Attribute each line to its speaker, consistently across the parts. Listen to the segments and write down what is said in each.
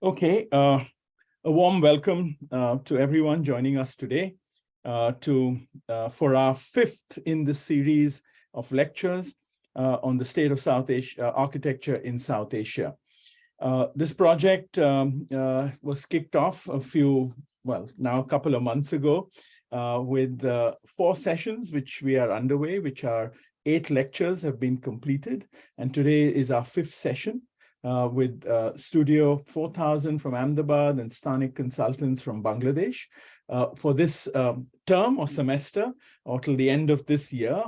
Speaker 1: Okay, a warm welcome to everyone joining us today for our fifth in the series of lectures on the state of South Asia, architecture in South Asia. This project was kicked off now a couple of months ago with 4 sessions which we are underway, which are 8 lectures have been completed. And today is our 5th session. With Studio 4000 from Ahmedabad and Stanik consultants from Bangladesh. For this term or semester, or till the end of this year,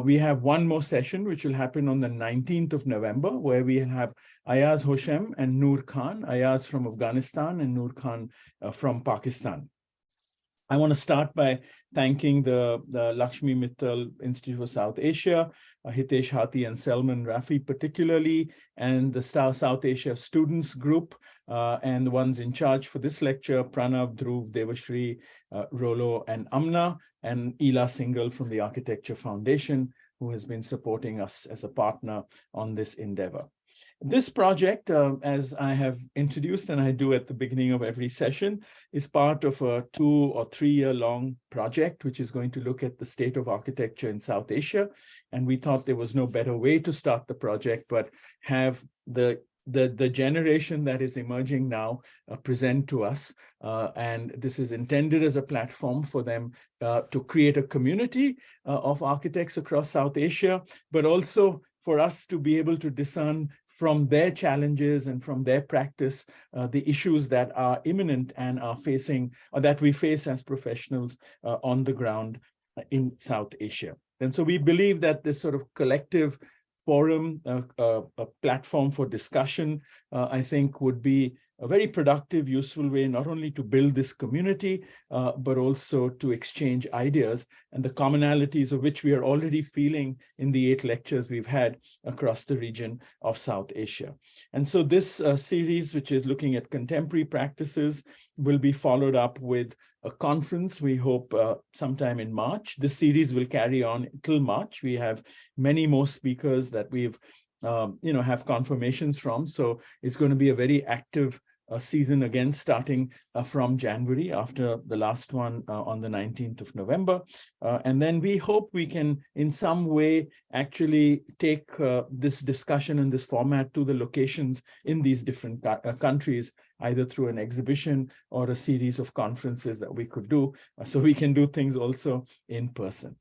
Speaker 1: we have one more session, which will happen on the 19th of November, where we have Ayaz Hoshem and Noor Khan, Ayaz from Afghanistan and Noor Khan from Pakistan. I want to start by thanking the Lakshmi Mittal Institute for South Asia, Hitesh Hathi and Selman Rafi particularly, and the South Asia Students Group, and the ones in charge for this lecture, Pranav, Dhruv, Devashri, Rolo, and Amna, and Ela Singhal from the Architecture Foundation, who has been supporting us as a partner on this endeavor. This project, as I have introduced and I do at the beginning of every session, is part of a 2 or 3 year long project, which is going to look at the state of architecture in South Asia. And we thought there was no better way to start the project, but have the generation that is emerging now present to us. And this is intended as a platform for them to create a community of architects across South Asia, but also for us to be able to discern from their challenges and from their practice, the issues that are imminent and are facing, or that we face as professionals on the ground in South Asia. And so we believe that this sort of collective forum, a platform for discussion, I think would be a very productive, useful way, not only to build this community, but also to exchange ideas and the commonalities of which we are already feeling in the 8 lectures we've had across the region of South Asia. And so this series, which is looking at contemporary practices, will be followed up with a conference, we hope sometime in March. This series will carry on till March. We have many more speakers that we've have confirmations from. So it's going to be a very active season again, starting from January after the last one on the 19th of November. And then we hope we can in some way actually take this discussion and this format to the locations in these different countries, either through an exhibition or a series of conferences that we could do, so we can do things also in person.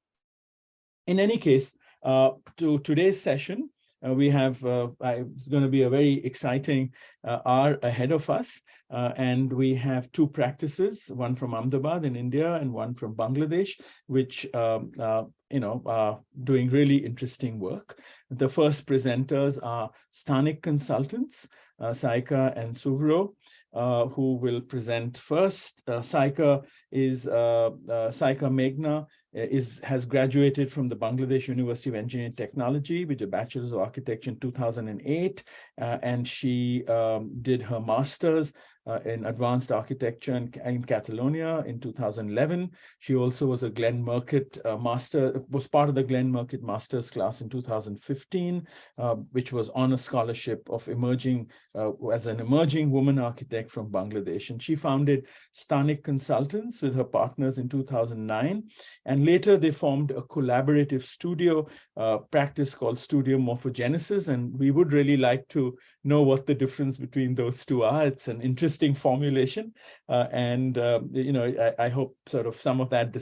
Speaker 1: In any case, to today's session, we have, it's going to be a very exciting hour ahead of us. And we have 2 practices, one from Ahmedabad in India and one from Bangladesh, which, are doing really interesting work. The first presenters are Stanik consultants, Saika and Suvro, who will present first. Saika Meghna has graduated from the Bangladesh University of Engineering and Technology with a Bachelor's of Architecture in 2008, and she did her master's in Advanced Architecture in Catalonia in 2011. She also was a Glenn Murcutt was part of the Glenn Murcutt Master's class in 2015, which was on a scholarship of as an emerging woman architect from Bangladesh. And she founded Stanik Consultants with her partners in 2009. And later they formed a collaborative studio practice called Studio Morphogenesis. And we would really like to know what the difference between those 2 are. It's an interesting formulation. I hope sort of some of that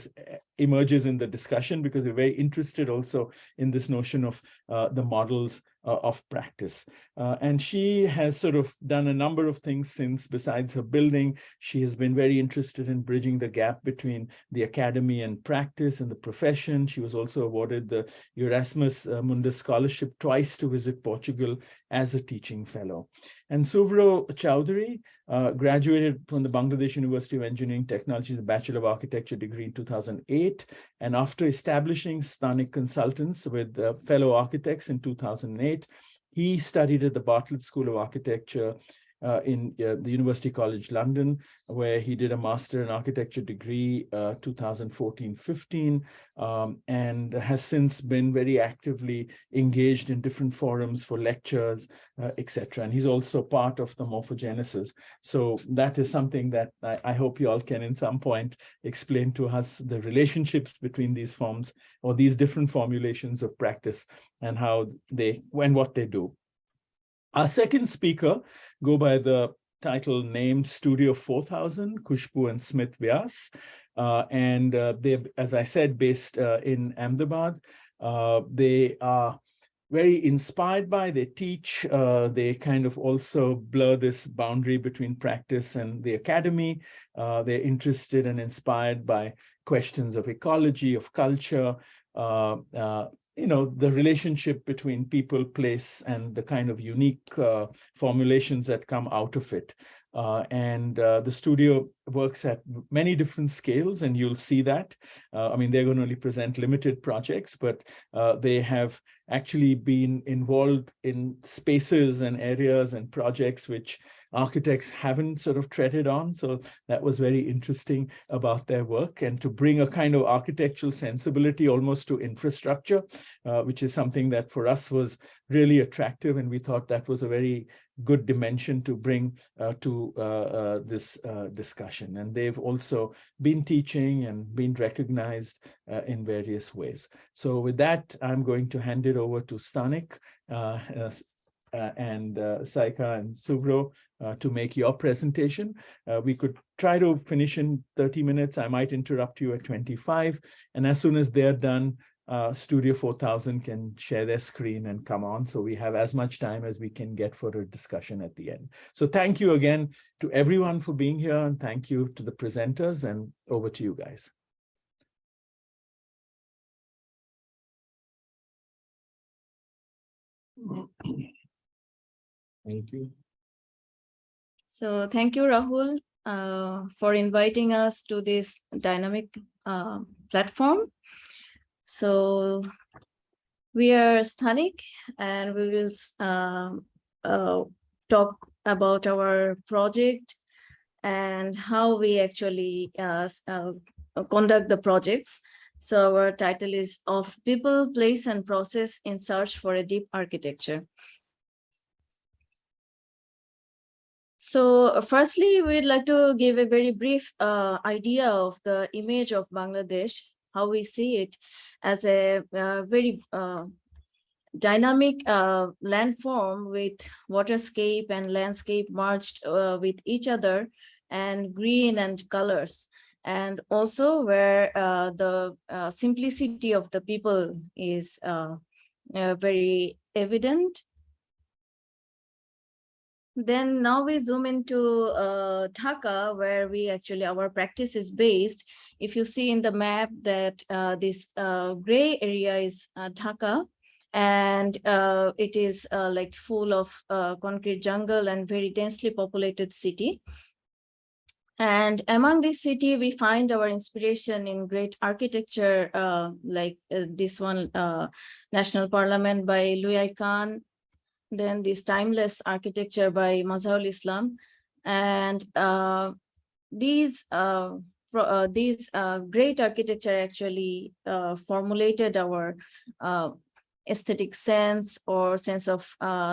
Speaker 1: emerges in the discussion, because we're very interested also in this notion of the models of practice. And she has sort of done a number of things since. Besides her building, she has been very interested in bridging the gap between the academy and practice and the profession. She was also awarded the Erasmus Mundus Scholarship twice to visit Portugal as a teaching fellow. And Suvro Chowdhury graduated from the Bangladesh University of Engineering Technology, the Bachelor of Architecture degree in 2008. And after establishing Stanik Consultants with fellow architects in 2008, he studied at the Bartlett School of Architecture in the University College London, where he did a Master in Architecture degree 2014-15, and has since been very actively engaged in different forums for lectures, etc. And he's also part of the Morphogenesis. So that is something that I hope you all can in some point explain to us, the relationships between these forms or these different formulations of practice and how they, and what they do. Our second speaker go by the title named Studio 4000, Khushbu and Smith Vyas. And they're, as I said, based in Ahmedabad. They are very inspired by, they teach, they kind of also blur this boundary between practice and the academy. They're interested and inspired by questions of ecology, of culture, you know, the relationship between people, place, and the kind of unique formulations that come out of it. And the studio works at many different scales, and you'll see that. I mean, they're going to only present limited projects, but they have actually been involved in spaces and areas and projects which architects haven't sort of treaded on. So that was very interesting about their work, and to bring a kind of architectural sensibility almost to infrastructure, which is something that for us was really attractive. And we thought that was a very good dimension to bring to this discussion. And they've also been teaching and been recognized in various ways. So with that, I'm going to hand it over to Stanik and Saika and Subro to make your presentation. We could try to finish in 30 minutes. I might interrupt you at 25. And as soon as they're done, Studio 4000 can share their screen and come on. So we have as much time as we can get for a discussion at the end. So thank you again to everyone for being here, and thank you to the presenters, and over to you guys. Thank you.
Speaker 2: So thank you, Rahul, for inviting us to this dynamic platform. So we are Stanik, and we will talk about our project and how we actually conduct the projects. So our title is Of People, Place, and Process in Search for a Deep Architecture. So firstly, we'd like to give a very brief idea of the image of Bangladesh, how we see it as a very dynamic landform with waterscape and landscape merged with each other, and green and colors. And also where the simplicity of the people is very evident. Then now we zoom into Dhaka, where we actually, our practice is based. If you see in the map that this gray area is Dhaka, and it is like full of concrete jungle and very densely populated city. And among this city, we find our inspiration in great architecture, like this one, National Parliament by Louis Khan, then this timeless architecture by Mazharul Islam. And these great architecture actually formulated our aesthetic sense or sense of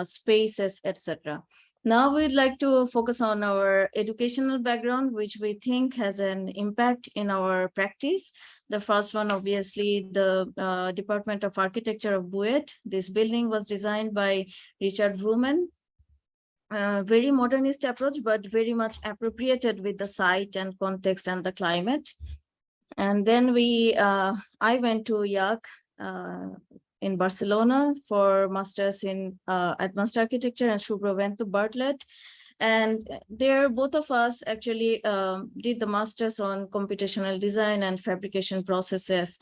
Speaker 2: spaces, etc. Now we'd like to focus on our educational background, which we think has an impact in our practice. The first one, obviously, the Department of Architecture of BUET. This building was designed by Richard Vrooman. Very modernist approach, but very much appropriated with the site and context and the climate. And then I went to IAC in Barcelona for masters in advanced architecture, and Subro went to Bartlett. And there, both of us actually did the masters on computational design and fabrication processes.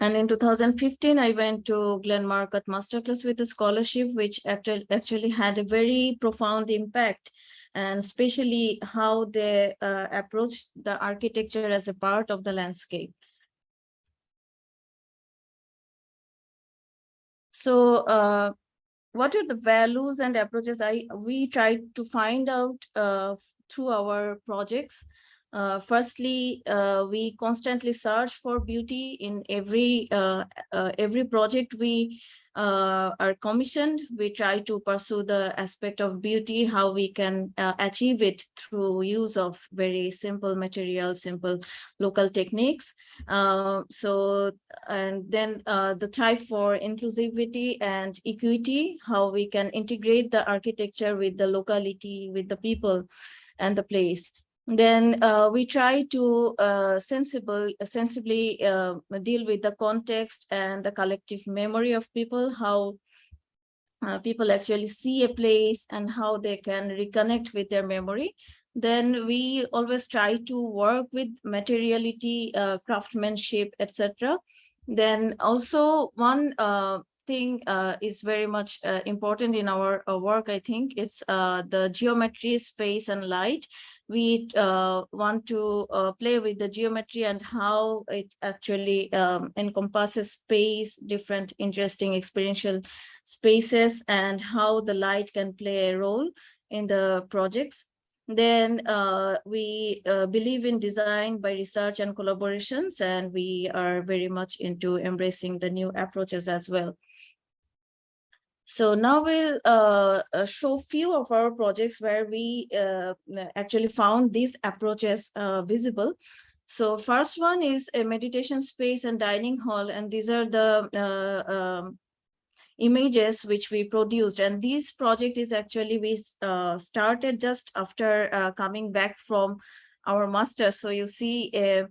Speaker 2: And in 2015, I went to Glen Marcotte Masterclass with a scholarship, which actually had a very profound impact, and especially how they approached the architecture as a part of the landscape. So what are the values and approaches we try to find out through our projects. Firstly, we constantly search for beauty in every project we are commissioned. We try to pursue the aspect of beauty, how we can achieve it through use of very simple materials, simple local techniques. And then the type for inclusivity and equity, how we can integrate the architecture with the locality, with the people and the place. Then we try to sensibly deal with the context and the collective memory of people, how people actually see a place and how they can reconnect with their memory. Then we always try to work with materiality, craftsmanship, etc. Then also one thing is very much important in our work, I think. It's the geometry, space, and light. We want to play with the geometry and how it actually encompasses space, different interesting experiential spaces, and how the light can play a role in the projects. Then we believe in design by research and collaborations, and we are very much into embracing the new approaches as well. So now we'll show few of our projects where we actually found these approaches visible. So first one is a meditation space and dining hall, and these are the images which we produced. And this project is actually we started just after coming back from our master. So you see a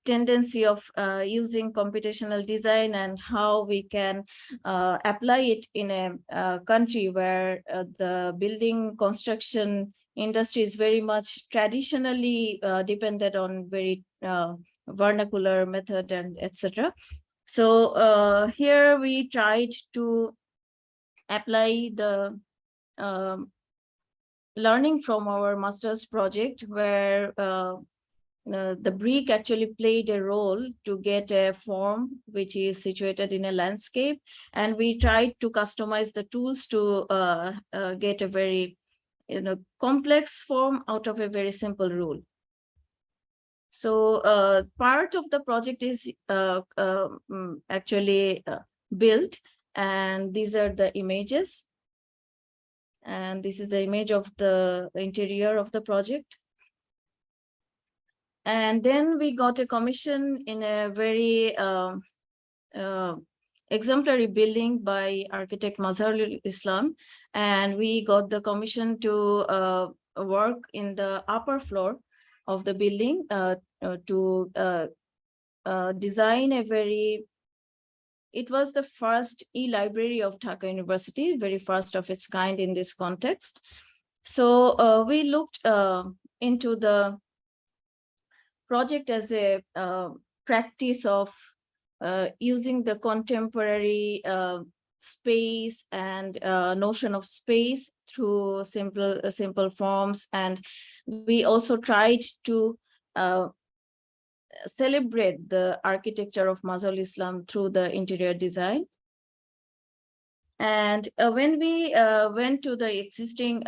Speaker 2: tendency of using computational design and how we can apply it in a country where the building construction industry is very much traditionally dependent on very vernacular method and etc. So here we tried to apply the learning from our master's project, where the brick actually played a role to get a form which is situated in a landscape, and we tried to customize the tools to get a very complex form out of a very simple rule. So part of the project is actually built, and these are the images. And this is the image of the interior of the project. And then we got a commission in a very exemplary building by architect Mazharul Islam. And we got the commission to work in the upper floor of the building to design a very, it was the first e-library of Dhaka University, very first of its kind in this context. So we looked into the project as a practice of using the contemporary space and notion of space through simple forms. And we also tried to celebrate the architecture of Mazharul Islam through the interior design. And when we went to the existing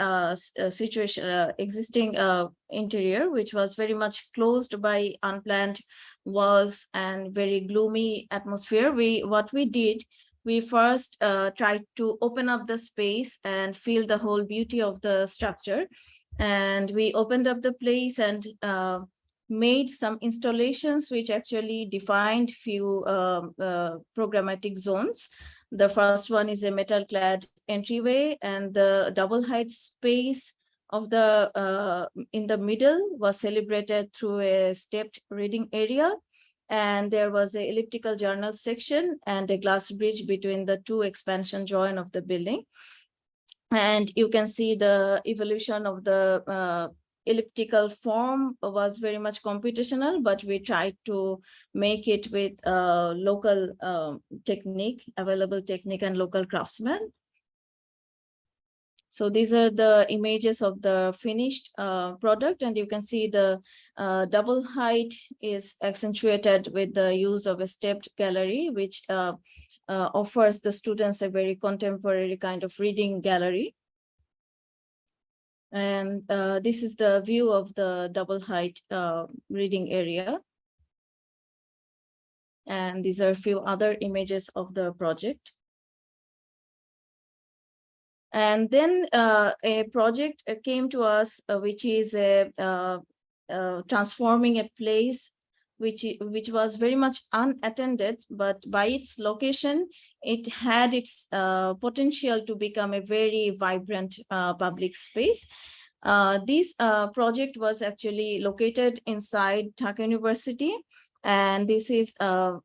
Speaker 2: situation, existing interior, which was very much closed by unplanned walls and very gloomy atmosphere, what we did, we first tried to open up the space and feel the whole beauty of the structure. And we opened up the place and made some installations which actually defined few programmatic zones. The first one is a metal-clad entryway, and the double height space of the in the middle was celebrated through a stepped reading area. And there was an elliptical journal section and a glass bridge between the two expansion joint of the building. And you can see the evolution of the elliptical form was very much computational, but we tried to make it with local technique, available technique and local craftsmen. So these are the images of the finished product, and you can see the double height is accentuated with the use of a stepped gallery, which offers the students a very contemporary kind of reading gallery. And this is the view of the double height reading area. And these are a few other images of the project. And then a project came to us, which is transforming a place which was very much unattended, but by its location, it had its potential to become a very vibrant public space. This project was actually located inside Dhaka University, and this is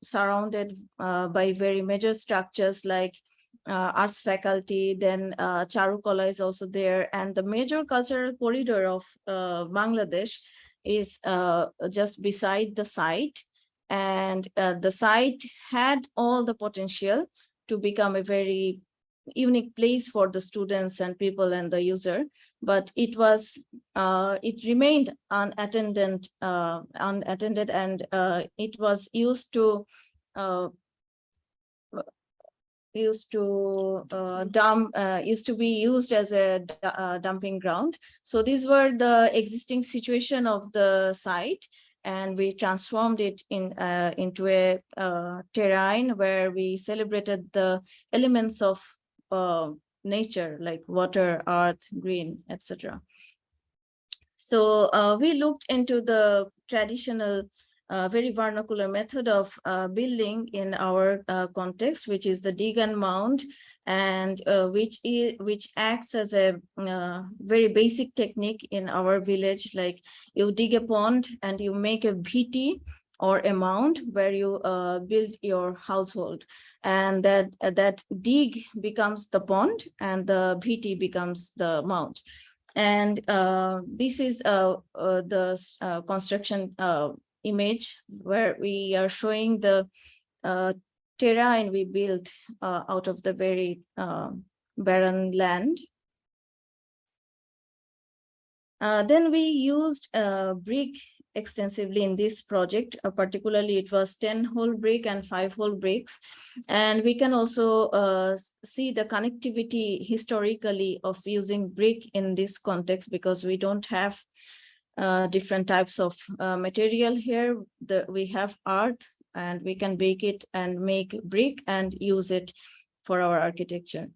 Speaker 2: surrounded by very major structures like arts faculty, then Charukala is also there, and the major cultural corridor of Bangladesh is just beside the site. And the site had all the potential to become a very unique place for the students and people and the user, but it remained unattended, and it was used to be used as a dumping ground. So these were the existing situation of the site, and we transformed it into a terrain where we celebrated the elements of nature like water, earth, green, etc. So we looked into the traditional very vernacular method of building in our context, which is the dig and mound, and which acts as a very basic technique in our village. Like you dig a pond and you make a bhiti or a mound where you build your household, and that dig becomes the pond and the bhiti becomes the mound. And this is the construction image where we are showing the terrain we built out of the very barren land. Then we used brick extensively in this project. Particularly, it was 10-hole brick and 5-hole bricks. And we can also see the connectivity historically of using brick in this context, because we don't have different types of material here. We have earth, and we can bake it and make brick and use it for our architecture.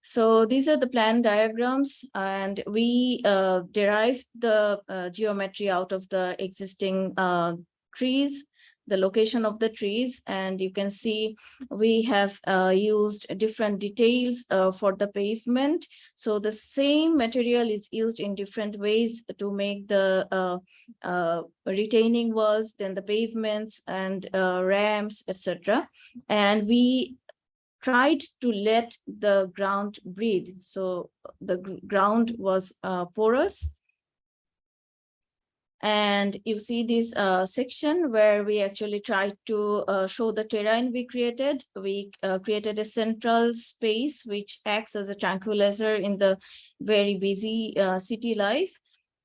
Speaker 2: So these are the plan diagrams, and we derived the geometry out of the existing trees, the location of the trees, and you can see we have used different details for the pavement. So the same material is used in different ways to make the retaining walls, then the pavements and ramps, etc. And we tried to let the ground breathe. So the ground was porous. And you see this section where we actually tried to show the terrain we created. We created a central space which acts as a tranquilizer in the very busy city life.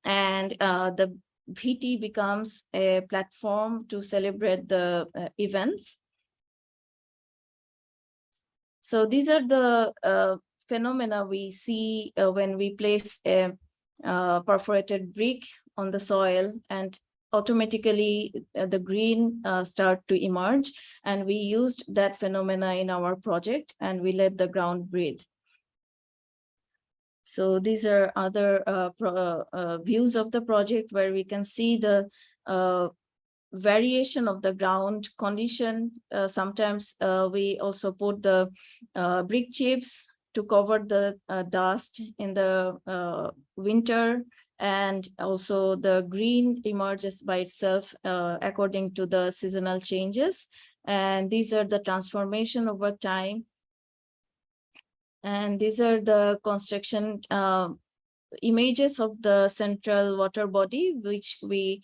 Speaker 2: And the bhiti becomes a platform to celebrate the events. So these are the phenomena we see when we place a perforated brick on the soil, and automatically the green start to emerge. And we used that phenomena in our project, and we let the ground breathe. So these are other views of the project where we can see the variation of the ground condition. Sometimes we also put the brick chips to cover the dust in the winter, and also the green emerges by itself according to the seasonal changes. And these are the transformation over time. And these are the construction images of the central water body, which we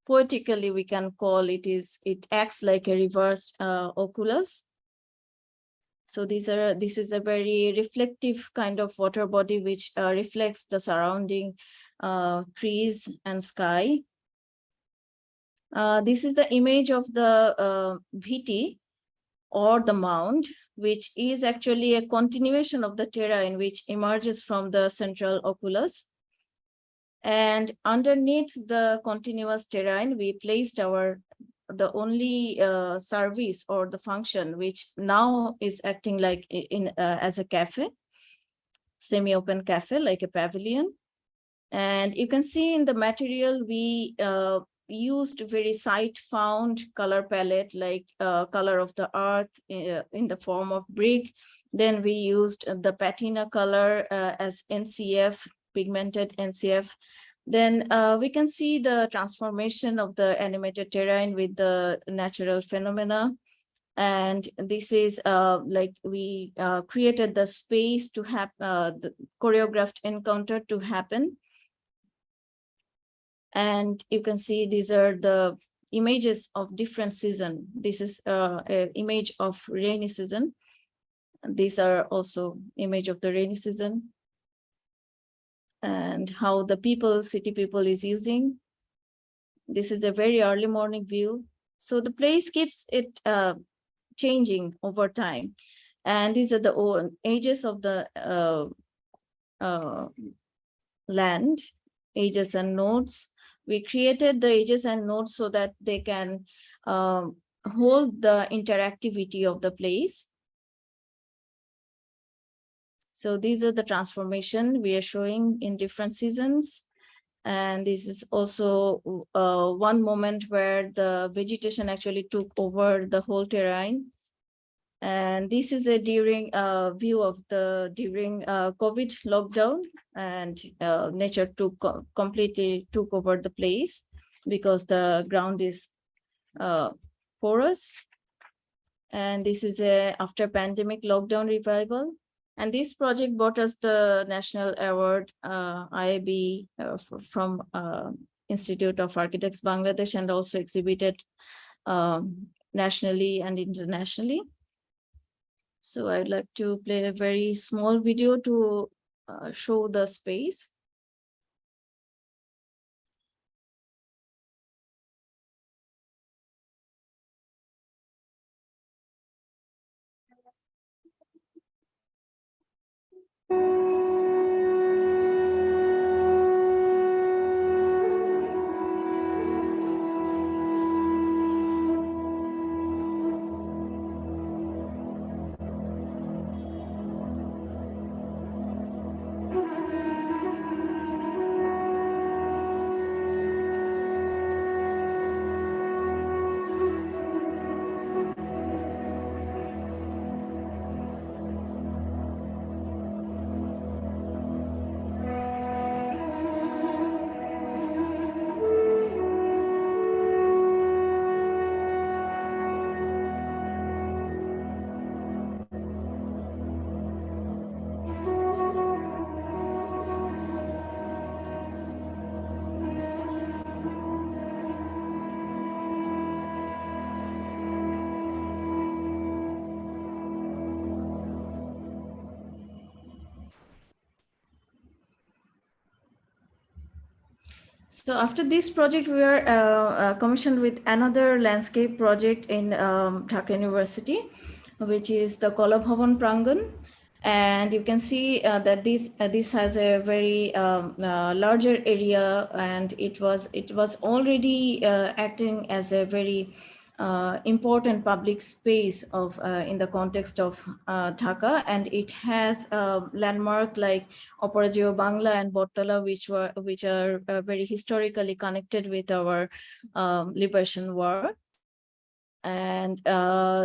Speaker 2: poetically we can call it acts like a reversed oculus. So this is a very reflective kind of water body which reflects the surrounding trees and sky. This is the image of the viti or the mound, which is actually a continuation of the terrain which emerges from the central oculus. And underneath the continuous terrain, we placed the only service or the function which now is acting like as a cafe, semi-open cafe, like a pavilion. And you can see in the material, we used very site-found color palette, like color of the earth in the form of brick. Then we used the patina color as NCF, pigmented NCF. Then we can see the transformation of the animated terrain with the natural phenomena. And this is like we created the space to have the choreographed encounter to happen. And you can see these are the images of different season. This is an image of rainy season. These are also image of the rainy season, and how the city people is using. This is a very early morning view. So the place keeps it changing over time. And these are the ages of the land, ages and nodes. We created the ages and nodes so that they can hold the interactivity of the place. So these are the transformation we are showing in different seasons. And this is also one moment where the vegetation actually took over the whole terrain. And this is a during view of the during COVID lockdown, and nature completely took over the place because the ground is porous. And this is a after pandemic lockdown revival. And this project brought us the national award, IAB, from Institute of Architects Bangladesh, and also exhibited nationally and internationally. So I'd like to play a very small video to show the space. So after this project, we were commissioned with another landscape project in Dhaka University, which is the Kala Bhavan Prangan. And you can see that this has a very larger area, and it was already acting as a very important public space of in the context of Dhaka, and it has a landmark like Operajiyo Bangla and Bortala, which are very historically connected with our liberation war. And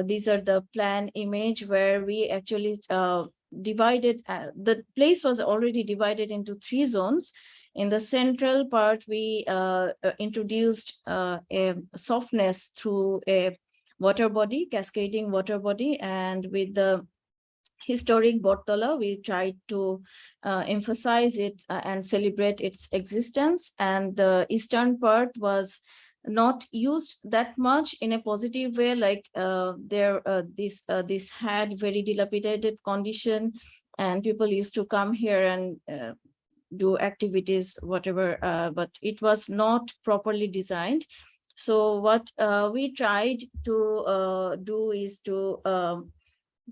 Speaker 2: these are the plan image where we actually divided. The place was already divided into 3 zones. In the central part, we introduced a softness through a water body, cascading water body, and with the historic Bortala, we tried to emphasize it and celebrate its existence. And the eastern part was not used that much in a positive way, like this had very dilapidated condition, and people used to come here and do activities, whatever, but it was not properly designed. So what we tried to do is to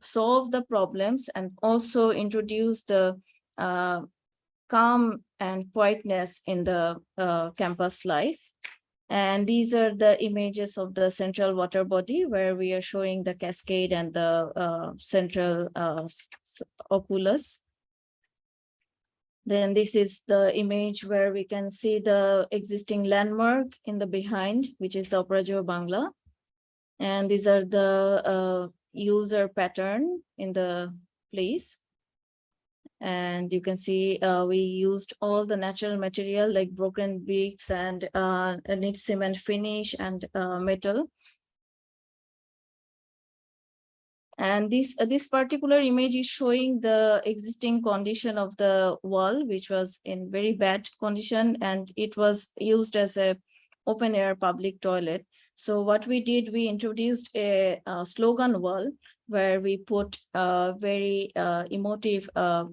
Speaker 2: solve the problems and also introduce the calm and quietness in the campus life. And these are the images of the central water body where we are showing the cascade and the central oculus. Then this is the image where we can see the existing landmark in the behind, which is the Operajo Bangla. And these are the user pattern in the place. And you can see we used all the natural material like broken bricks and knit cement finish and metal. And this particular image is showing the existing condition of the wall, which was in very bad condition, and it was used as a open air public toilet. So what we did, we introduced a slogan wall where we put a very emotive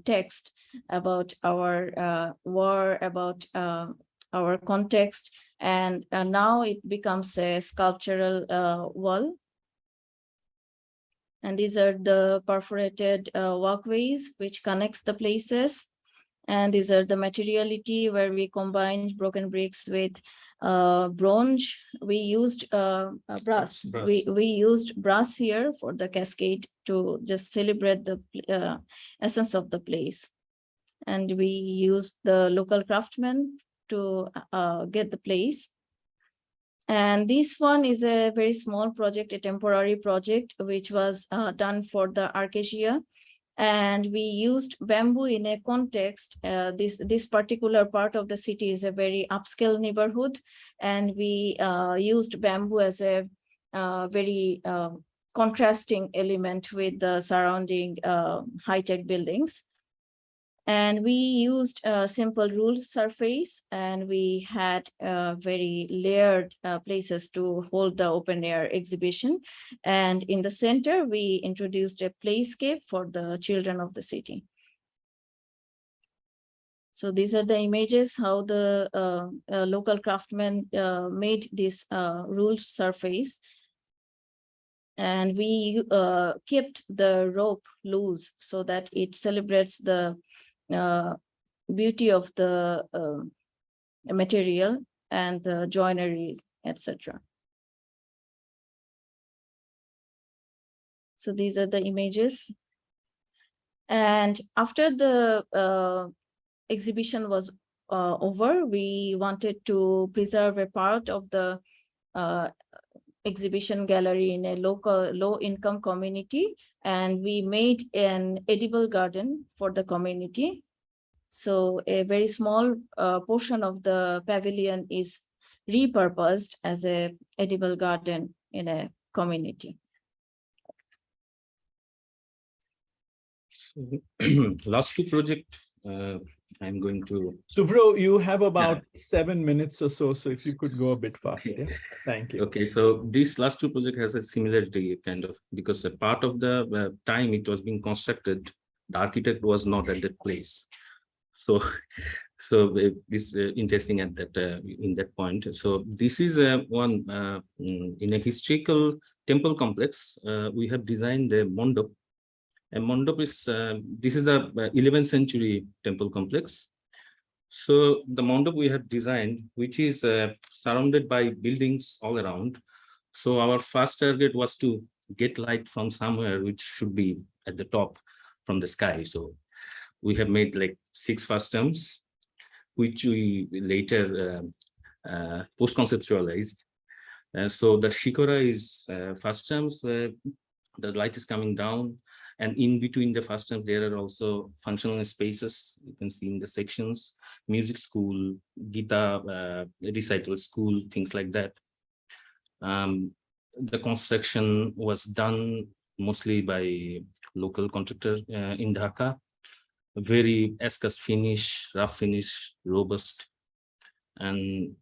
Speaker 2: text about our war, about our context, and now it becomes a sculptural wall. And these are the perforated walkways which connects the places. And these are the materiality where we combined broken bricks with bronze. We used brass. We used brass here for the cascade to just celebrate the essence of the place. And we used the local craftsmen to get the place. And this one is a very small project, a temporary project, which was done for the Arcasia. And we used bamboo in a context. This particular part of the city is a very upscale neighborhood. And we used bamboo as a very contrasting element with the surrounding high-tech buildings. And we used a simple ruled surface, and we had very layered places to hold the open air exhibition. And in the center, we introduced a playscape for the children of the city. So these are the images, how the local craftsmen made this ruled surface. And we kept the rope loose so that it celebrates the beauty of the material and the joinery, etc. So these are the images. And after the exhibition was over, we wanted to preserve a part of the exhibition gallery in a local low-income community, and we made an edible garden for the community. So a very small portion of the pavilion is repurposed as a edible garden in a community.
Speaker 3: So, last two project, I'm going to.
Speaker 1: Subro, you have about 7 minutes or so. So if you could go a bit faster. Thank you.
Speaker 3: Okay, so this last two project has a similarity kind of, because a part of the time it was being constructed, the architect was not at that place. So this interesting at that in that point. So this is one in a historical temple complex. We have designed the mandap. A mandap is this is the 11th century temple complex. So the mandap we have designed, which is surrounded by buildings all around. So our first target was to get light from somewhere, which should be at the top from the sky. So we have made like 6 first terms, which we later post-conceptualized. So the shikara is first terms, the light is coming down. And in between the first terms, there are also functional spaces. You can see in the sections, music school, Gita recital school, things like that. The construction was done mostly by local contractor in Dhaka. Very escast finish, rough finish, robust. And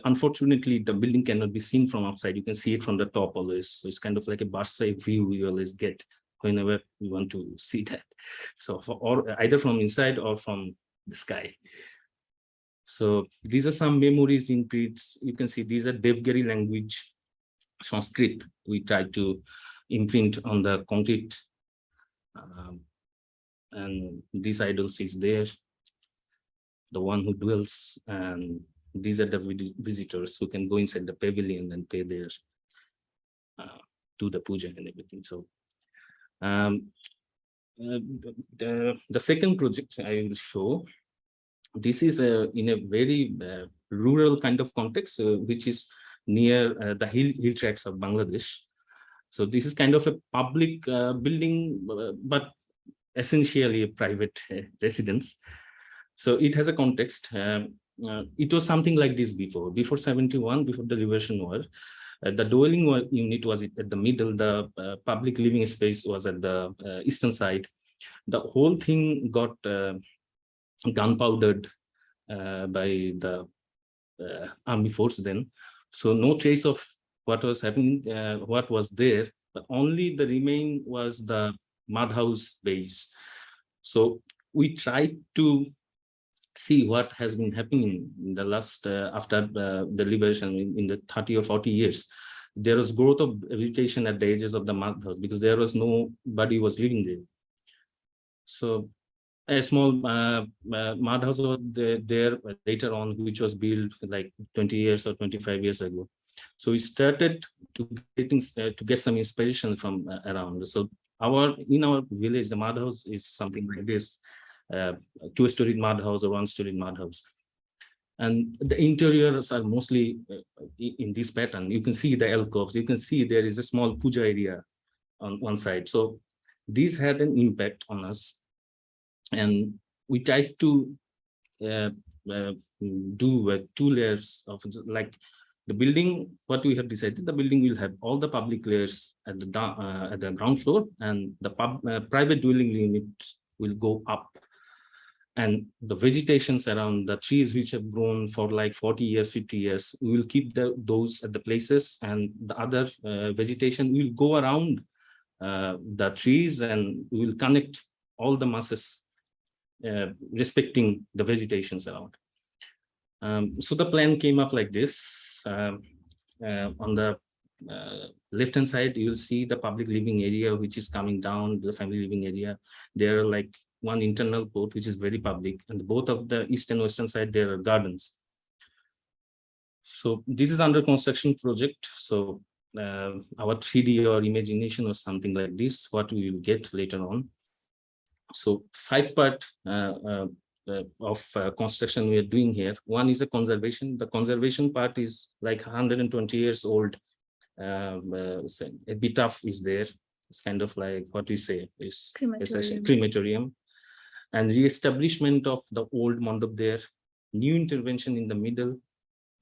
Speaker 3: unfortunately, the building cannot be seen from outside. You can see it from the top always. So it's kind of like a bird's eye view we always get whenever we want to see that. So or either from inside or from the sky. So these are some memories in prints. You can see these are Devgiri language, Sanskrit. We try to imprint on the concrete. And these idols is there, the one who dwells, and these are the visitors who can go inside the pavilion and pay their do the puja and everything. So the second project I will show, this is in a very rural kind of context, which is near the hill tracts of Bangladesh. So this is kind of a public building, but essentially a private residence. So it has a context. It was something like this before 71, before the Liberation War. The dwelling unit was at the middle, the public living space was at the eastern side. The whole thing got gunpowdered by the army force then. So no trace of what was happening, what was there, but only the remain was the mud house base. So we tried to see what has been happening in the last, after the liberation in the 30 or 40 years. There was growth of vegetation at the edges of the mud house because there was nobody was living there. So a small mud house was there later on, which was built like 20 years or 25 years ago. So we started to get some inspiration from around. So in our village, the mud house is something like this, 2-story mud house or 1-story mud house. And the interiors are mostly in this pattern. You can see the alcoves, you can see there is a small puja area on one side. So these had an impact on us. And we tried to do 2 layers of, like, the building. What we have decided, the building will have all the public layers at the ground floor, and the private dwelling unit will go up. And the vegetations around the trees which have grown for like 40 years, 50 years, we will keep those at the places, and the other vegetation will go around the trees, and we will connect all the masses respecting the vegetations around. So the plan came up like this. On the left hand side, you'll see the public living area, which is coming down, the family living area. There are like one internal court, which is very public, and both of the east and western side, there are gardens. So this is under construction project. So our 3D or imagination or something like this, what we will get later on. So 5-part of construction we are doing here. One is a conservation. The conservation part is like 120 years old. Epitaph is there. It's kind of like what we say is crematorium. And re-establishment of the old mandap there, new intervention in the middle,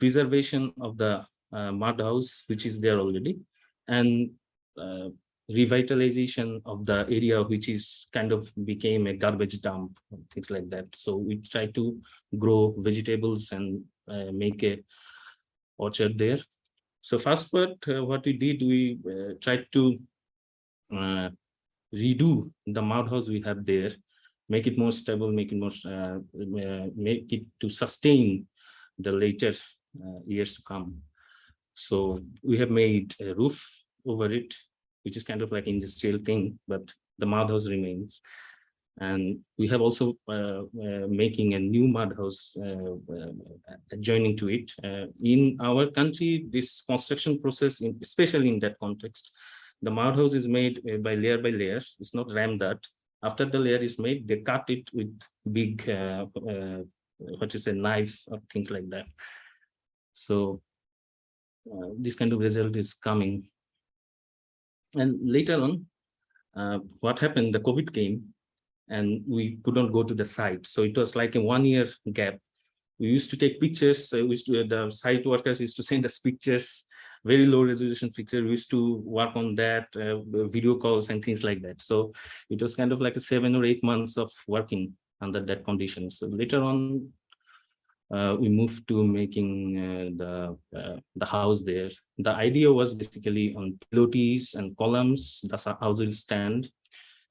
Speaker 3: preservation of the mud house, which is there already, and revitalization of the area, which is kind of became a garbage dump, things like that. So we try to grow vegetables and make a orchard there. So first part, what we did, we tried to redo the mud house we have there, make it more stable, make it more, make it to sustain the later years to come. So we have made a roof over it, which is kind of like industrial thing, but the mud house remains. And we have also making a new mud house adjoining to it. In our country, this construction process, especially in that context, the mud house is made by layer. It's not rammed out. After the layer is made, they cut it with big, knife or things like that. So this kind of result is coming. And later on, what happened, the COVID came and we couldn't go to the site. So it was like a 1-year gap. We used to take pictures. The site workers used to send us pictures, very low resolution picture. We used to work on that, video calls and things like that. So it was kind of like a 7 or 8 months of working under that condition. So later on, we moved to making the house there. The idea was basically on pilotis and columns, the house will stand.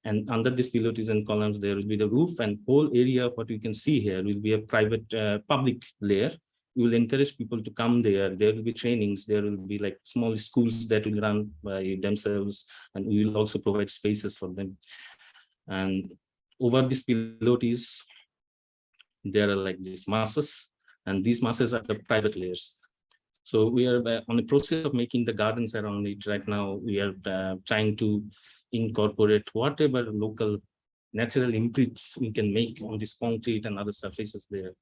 Speaker 3: And under these pilotis and columns, there will be the roof, and whole area, what you can see here, will be a private public layer. We will encourage people to come there. There will be trainings. There will be like small schools that will run by themselves, and we will also provide spaces for them. And over these pilotis, there are like these masses, and these masses are the private layers. So we are on the process of making the gardens around it right now. We are trying to incorporate whatever local natural imprints we can make on this concrete and other surfaces there.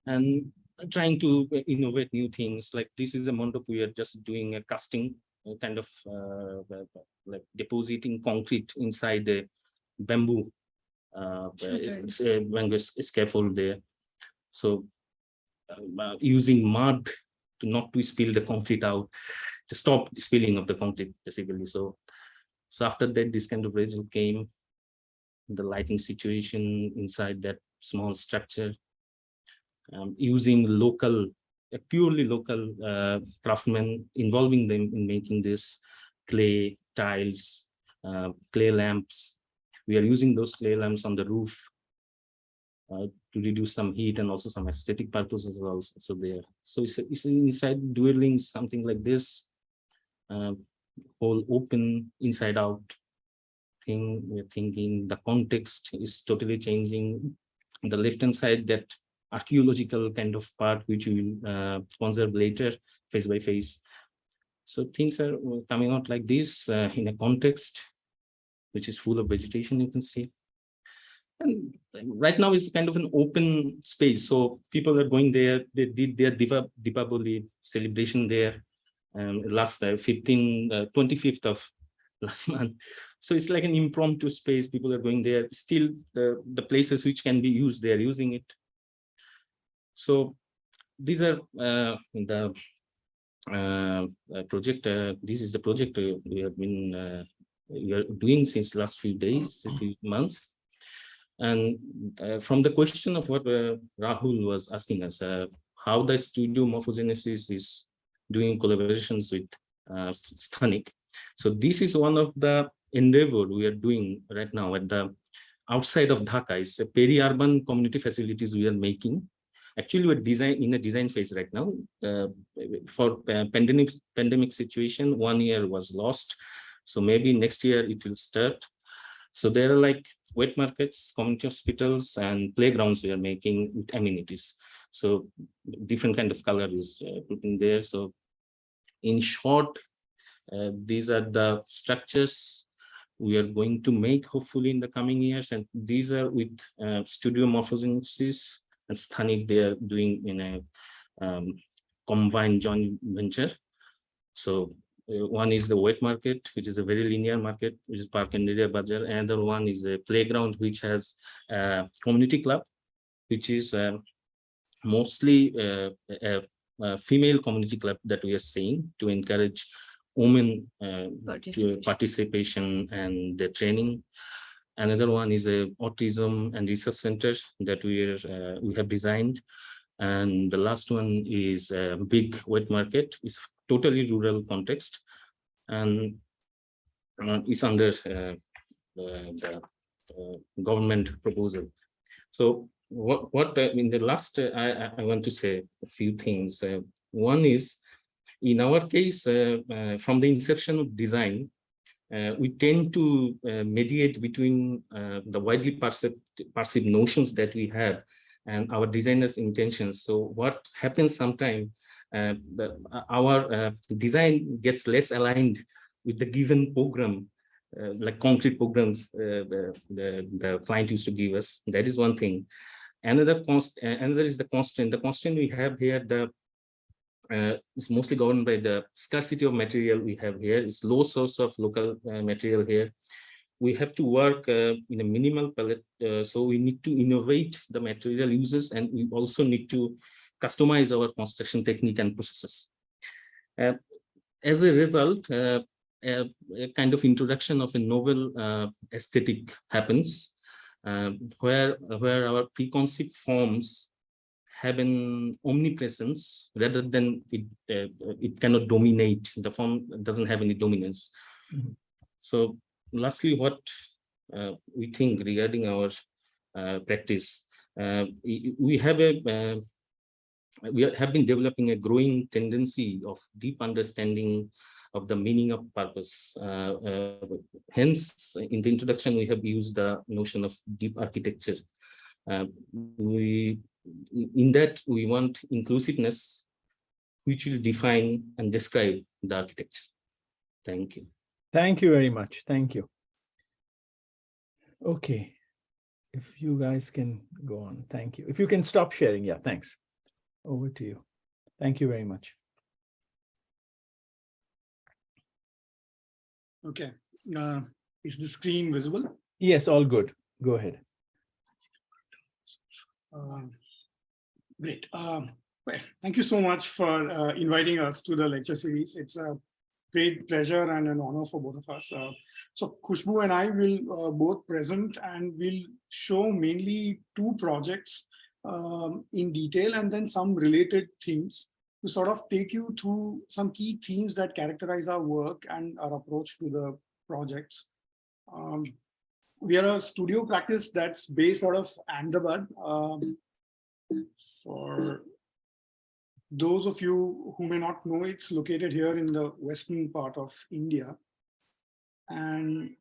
Speaker 3: And trying to innovate new things. Like this is a mandap, we are just doing a casting, kind of like depositing concrete inside the bamboo bamboo scaffold there. So using mud to not to spill the concrete out, to stop the spilling of the concrete basically. So after that, this kind of result came, the lighting situation inside that small structure, using local, purely local craftsmen, involving them in making this clay tiles, clay lamps. We are using those clay lamps on the roof to reduce some heat and also some aesthetic purposes also there. So it's inside dwelling, something like this, whole open inside out thing. We're thinking the context is totally changing. On the left hand side, that archaeological kind of part, which we will conserve later, face by face. So things are coming out like this in a context which is full of vegetation, you can see. And right now it's kind of an open space. So people are going there. They did their Deepavali celebration there last 25th of last month. So it's like an impromptu space. People are going there. Still the places which can be used, they are using it. So these are the project. This is the project we have been we are doing since last few days, a few months. And from the question of what Rahul was asking us, how the studio Morphogenesis is doing collaborations with Sthanik. So this is one of the endeavor we are doing right now at the outside of Dhaka. It's a peri-urban community facilities we are making. Actually, we're in a design phase right now. For pandemic situation, 1 year was lost. So maybe next year it will start. So there are like wet markets, community hospitals, and playgrounds we are making with amenities. So different kind of color is put in there. So in short, these are the structures we are going to make hopefully in the coming years. And these are with Studio Morphogenesis and Sthanik. They are doing in a combined joint venture. So one is the wet market, which is a very linear market, which is Park and Area Bazaar. Another one is a playground, which has a community club, which is mostly a female community club that we are seeing to encourage women participation and the training. Another one is a autism and research center that we have designed. And the last one is a big wet market. It's totally rural context, and it's under the government proposal. So what in the last, I want to say a few things. One is, in our case, from the inception of design, we tend to mediate between the widely perceived notions that we have and our designers' intentions. So what happens sometimes, our design gets less aligned with the given program, like concrete programs the client used to give us. That is one thing. Another is the constraint. The constraint we have here, is mostly governed by the scarcity of material we have here. It's low source of local material here. We have to work in a minimal palette, so we need to innovate the material uses, and we also need to customize our construction technique and processes. As a result, a kind of introduction of a novel aesthetic happens, where our preconceived forms have an omnipresence rather than it cannot dominate. The form doesn't have any dominance. Mm-hmm. So lastly, what we think regarding our practice. We have been developing a growing tendency of deep understanding of the meaning of purpose. Hence, in the introduction, we have used the notion of deep architecture. In that, we want inclusiveness, which will define and describe the architecture. Thank you.
Speaker 1: Thank you very much. Thank you. Okay. If you guys can go on, thank you. If you can stop sharing, yeah, thanks. Over to you. Thank you very much.
Speaker 4: Okay. Is the screen visible?
Speaker 1: Yes, all good. Go ahead.
Speaker 4: Great. Well, thank you so much for inviting us to the lecture series. It's a great pleasure and an honor for both of us. So Khushbu and I will both present and will show mainly two projects in detail and then some related things to sort of take you through some key themes that characterize our work and our approach to the projects. We are a studio practice that's based out of Ahmedabad. For those of you who may not know, it's located here in the western part of India. And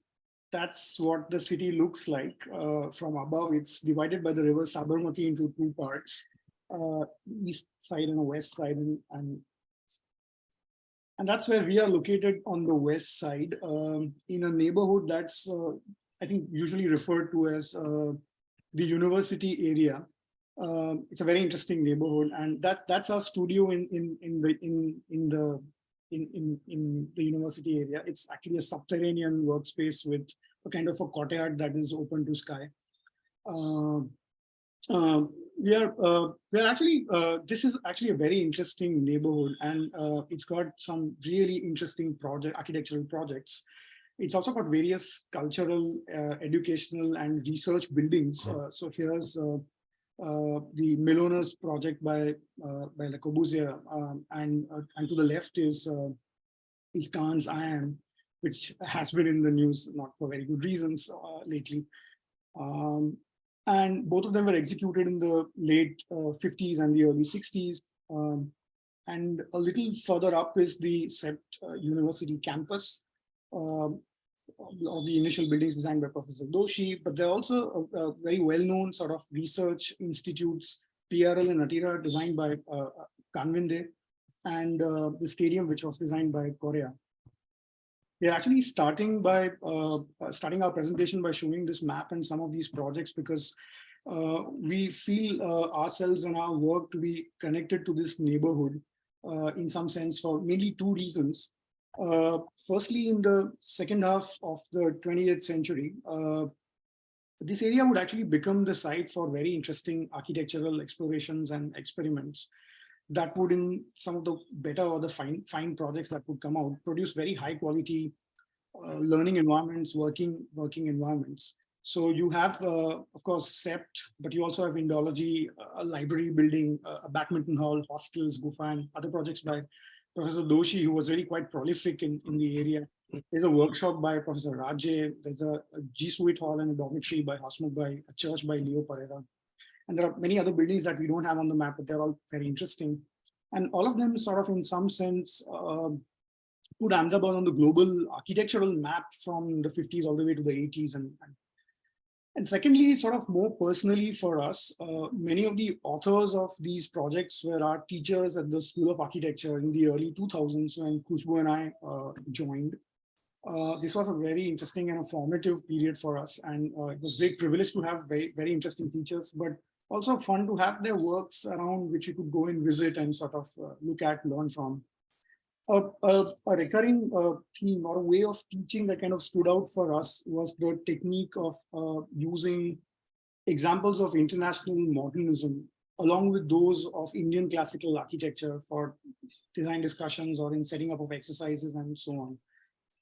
Speaker 4: that's what the city looks like from above. It's divided by the river Sabarmati into two parts, east side and a west side. And that's where we are located on the west side in a neighborhood that's, I think, usually referred to as the university area. It's a very interesting neighborhood, and that's our studio in the university area. It's actually a subterranean workspace with a kind of a courtyard that is open to sky. This is actually a very interesting neighborhood, and it's got some really interesting architectural projects. It's also got various cultural, educational, and research buildings. So here's the Milonas project by Le Corbusier, and to the left is Kahn's IIM, which has been in the news, not for very good reasons lately. And both of them were executed in the late 50s and the early 60s. And a little further up is the CEPT University campus, of the initial buildings designed by Professor Doshi, but there are also very well-known sort of research institutes, PRL and Atira, designed by Kanvinde, and the stadium, which was designed by Korea. We are actually starting our presentation by showing this map and some of these projects because we feel ourselves and our work to be connected to this neighborhood in some sense for mainly two reasons. Firstly, in the second half of the 20th century, this area would actually become the site for very interesting architectural explorations and experiments that would, in some of the better or the fine projects that would come out, produce very high quality learning environments, working environments. So you have, of course, CEPT, but you also have Indology, a library building, a badminton hall, hostels, Gufa, and other projects by Professor Doshi, who was really quite prolific in the area. There's a workshop by Professor Raje. There's a Jesuit hall and a dormitory by Hasmukh Bhai, a church by Leo Pereira. And there are many other buildings that we don't have on the map, but they're all very interesting. And all of them sort of, in some sense, put Ahmedabad on the global architectural map from the 50s all the way to the 80s. And secondly, sort of more personally for us, many of the authors of these projects were our teachers at the School of Architecture in the early 2000s when Khushbu and I joined. This was a very interesting and a formative period for us. And it was a great privilege to have very, very interesting teachers, but also fun to have their works around which we could go and visit and sort of look at, learn from. A recurring theme or a way of teaching that kind of stood out for us was the technique of using examples of international modernism along with those of Indian classical architecture for design discussions or in setting up of exercises and so on.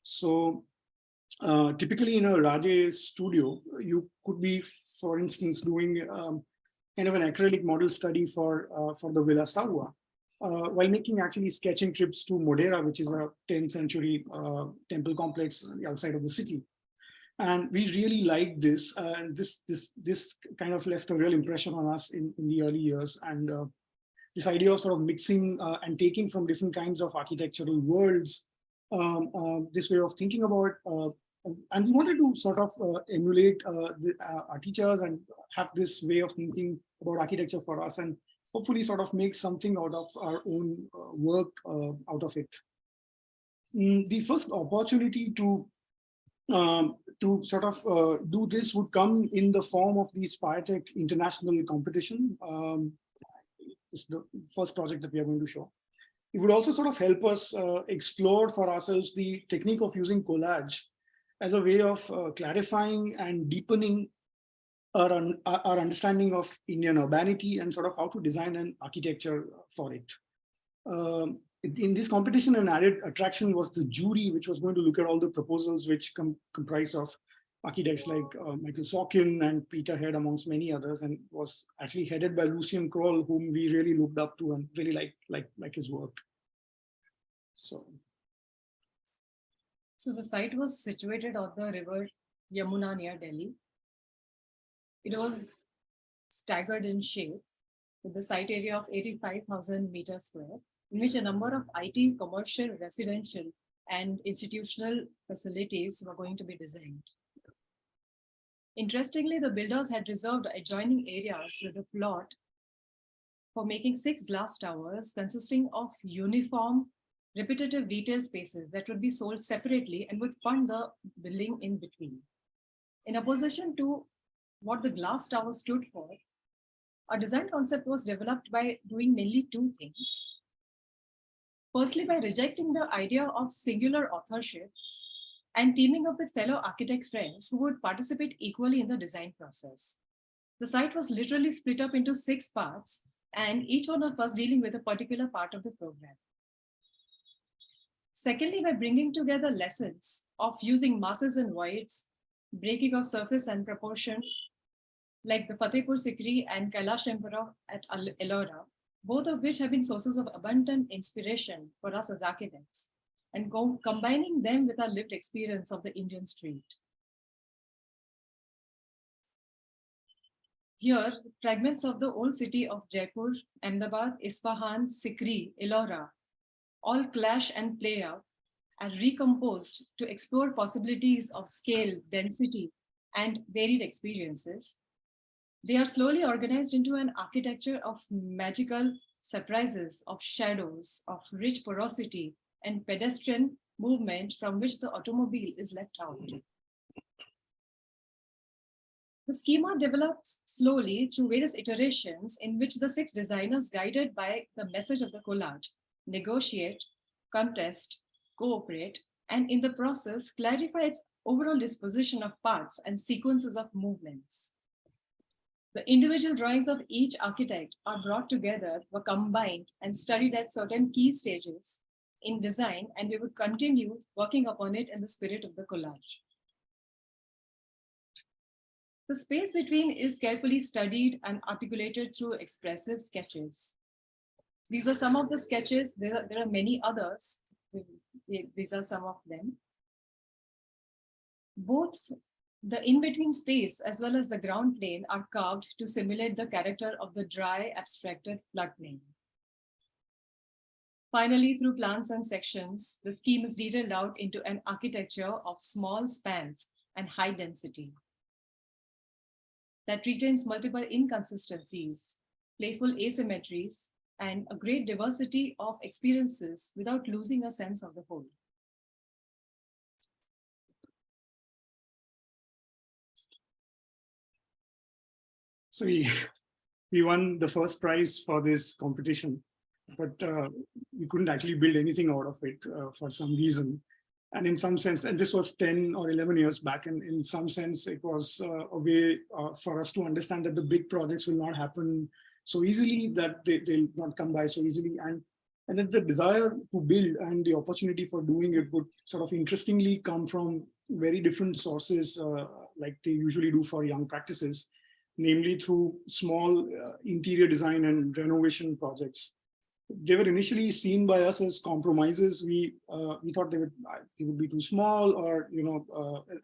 Speaker 4: So typically in a Raje studio, you could be, for instance, doing kind of an acrylic model study for the Villa Saua. While making actually sketching trips to Modera, which is a 10th century temple complex outside of the city. And we really liked this, and this kind of left a real impression on us in the early years. And this idea of sort of mixing and taking from different kinds of architectural worlds, this way of thinking about, and we wanted to sort of emulate our teachers and have this way of thinking about architecture for us, and hopefully sort of make something out of our own work out of it. The first opportunity to sort of do this would come in the form of the Spiretech International Competition. It's the first project that we are going to show. It would also sort of help us explore for ourselves the technique of using collage as a way of clarifying and deepening our understanding of Indian urbanity and sort of how to design an architecture for it. In this competition, an added attraction was the jury, which was going to look at all the proposals, which comprised of architects like Michael Sorkin and Peter Head, amongst many others, and was actually headed by Lucien Kroll, whom we really looked up to and really like his work. So
Speaker 5: the site was situated on the river Yamuna near Delhi. It was staggered in shape with the site area of 85,000 meters square, in which a number of IT, commercial, residential, and institutional facilities were going to be designed. Interestingly, the builders had reserved adjoining areas with a plot for making 6 glass towers consisting of uniform, repetitive retail spaces that would be sold separately and would fund the building in between. In opposition to what the glass tower stood for, a design concept was developed by doing mainly 2 things. Firstly, by rejecting the idea of singular authorship and teaming up with fellow architect friends who would participate equally in the design process. The site was literally split up into 6 parts, and each one of us dealing with a particular part of the program. Secondly, by bringing together lessons of using masses and voids, breaking of surface and proportion, like the Fatehpur Sikri and Kailash Emperor at Ellora, both of which have been sources of abundant inspiration for us as architects, and combining them with our lived experience of the Indian street. Here, fragments of the old city of Jaipur, Ahmedabad, Isfahan, Sikri, Ellora, all clash and play out, are recomposed to explore possibilities of scale, density, and varied experiences. They are slowly organized into an architecture of magical surprises, of shadows, of rich porosity, and pedestrian movement from which the automobile is left out. The schema develops slowly through various iterations in which the 6 designers, guided by the message of the collage, negotiate, contest, cooperate, and in the process clarify its overall disposition of parts and sequences of movements. The individual drawings of each architect are brought together, were combined, and studied at certain key stages in design, and we would continue working upon it in the spirit of the collage. The space between is carefully studied and articulated through expressive sketches. These were some of the sketches. There are many others. These are some of them. Both the in-between space as well as the ground plane are carved to simulate the character of the dry, abstracted floodplain. Finally, through plans and sections, the scheme is detailed out into an architecture of small spans and high density that retains multiple inconsistencies, playful asymmetries, and a great diversity of experiences without losing a sense of the whole.
Speaker 4: So we won the first prize for this competition, but we couldn't actually build anything out of it for some reason. And in some sense, and this was 10 or 11 years back, and in some sense, it was a way for us to understand that the big projects will not happen so easily, that they'll not come by so easily. And then the desire to build and the opportunity for doing it would sort of interestingly come from very different sources, like they usually do for young practices, namely through small interior design and renovation projects. they were initially seen by us as compromises. We thought they would be too small, or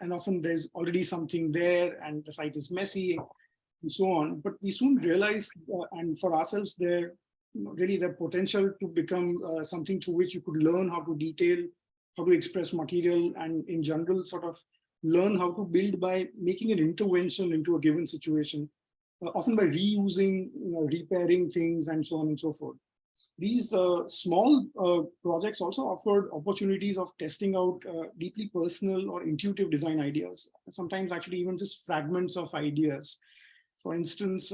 Speaker 4: and often there's already something there, and the site is messy, and so on. But we soon realized, and for ourselves, there really the potential to become something through which you could learn how to detail, how to express material, and in general sort of learn how to build by making an intervention into a given situation, often by reusing, repairing things, and so on and so forth. These small projects also offered opportunities of testing out deeply personal or intuitive design ideas, sometimes actually even just fragments of ideas. For instance,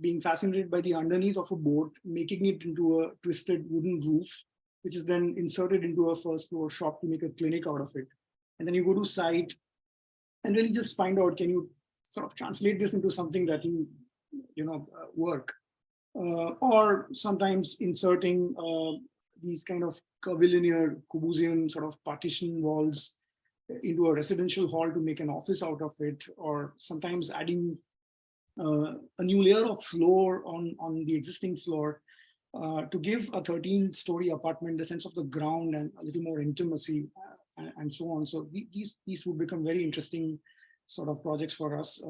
Speaker 4: being fascinated by the underneath of a boat, making it into a twisted wooden roof, which is then inserted into a first floor shop to make a clinic out of it. And then you go to site and really just find out, can you sort of translate this into something that work? Or sometimes inserting these kind of curvilinear Corbusian sort of partition walls into a residential hall to make an office out of it, or sometimes adding a new layer of floor on the existing floor to give a 13-story apartment the sense of the ground and a little more intimacy, and so on. So these would become very interesting sort of projects for us.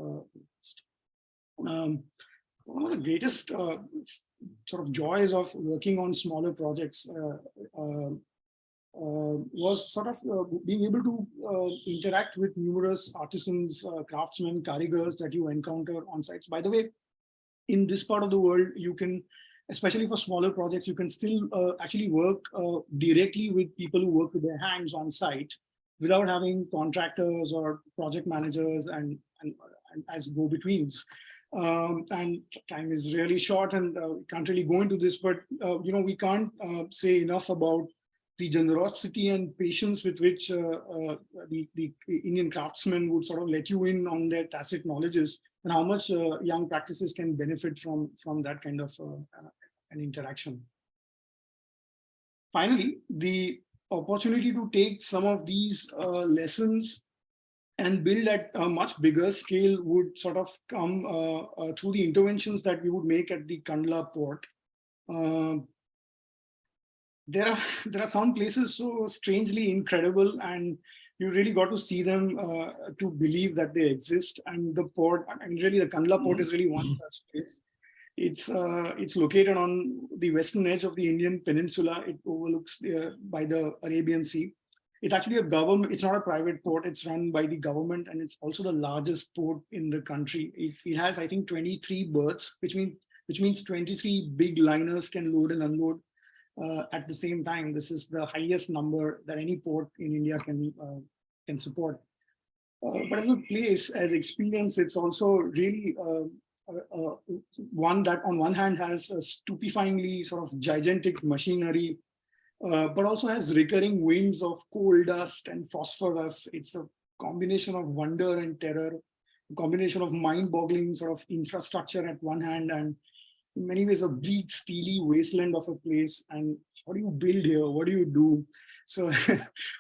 Speaker 4: One of the greatest sort of joys of working on smaller projects was sort of being able to interact with numerous artisans, craftsmen, karigars that you encounter on sites. By the way, in this part of the world, you can, especially for smaller projects, you can still actually work directly with people who work with their hands on site without having contractors or project managers and as go-betweens. And time is really short, and we can't really go into this, but we can't say enough about the generosity and patience with which the Indian craftsmen would sort of let you in on their tacit knowledges, and how much young practices can benefit from that kind of an interaction. Finally, the opportunity to take some of these lessons and build at a much bigger scale would sort of come through the interventions that we would make at the Kandla port. There are some places so strangely incredible, and you really got to see them to believe that they exist. And the port, and really the Kandla port is really one such place. It's located on the western edge of the Indian peninsula. It overlooks by the Arabian Sea. It's actually a government, it's not a private port, it's run by the government, and it's also the largest port in the country. It has, I think, 23 berths, which means 23 big liners can load and unload at the same time. This is the highest number that any port in India can support. But as a place, as experience, it's also really one that on one hand has a stupefyingly sort of gigantic machinery, but also has recurring winds of coal dust and phosphorus. It's a combination of wonder and terror, a combination of mind-boggling sort of infrastructure at one hand, and in many ways a bleak, steely wasteland of a place. And how do you build here? What do you do? So,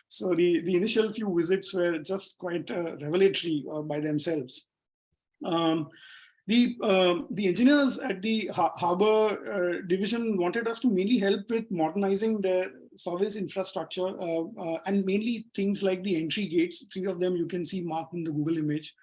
Speaker 4: so the initial few visits were just quite revelatory by themselves. The engineers at the harbor division wanted us to mainly help with modernizing their service infrastructure, and mainly things like the entry gates. 3 of them you can see marked in the Google image.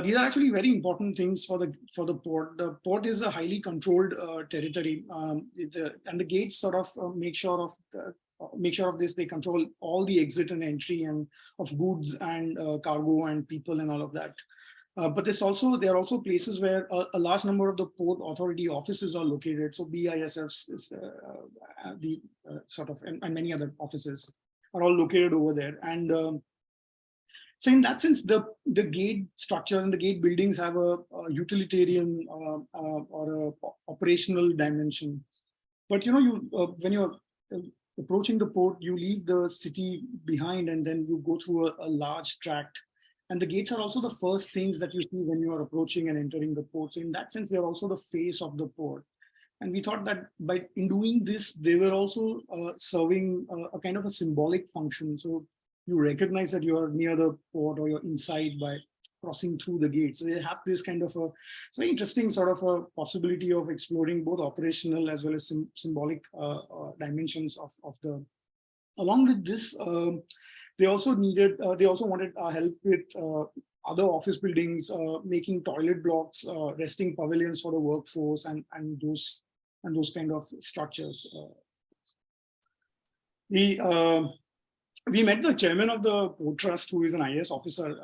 Speaker 4: These are actually very important things for the port. The port is a highly controlled territory, and the gates sort of make sure of this. They control all the exit and entry and of goods and cargo and people and all of that. But there are also places where a large number of the Port Authority offices are located. So BISF's is and many other offices are all located over there. And so in that sense, the gate structure and the gate buildings have a utilitarian or a operational dimension. But when you're approaching the port, you leave the city behind, and then you go through a large tract. And the gates are also the first things that you see when you are approaching and entering the port. So in that sense, they're also the face of the port. And we thought that in doing this, they were also serving a kind of a symbolic function. So you recognize that you're near the port or you're inside by crossing through the gate. So they have this kind of a, it's very interesting sort of a possibility of exploring both operational as well as symbolic dimensions of the. Along with this, they also wanted help with other office buildings, making toilet blocks, resting pavilions for the workforce, and those kind of structures. We met the chairman of the port trust, who is an IAS officer,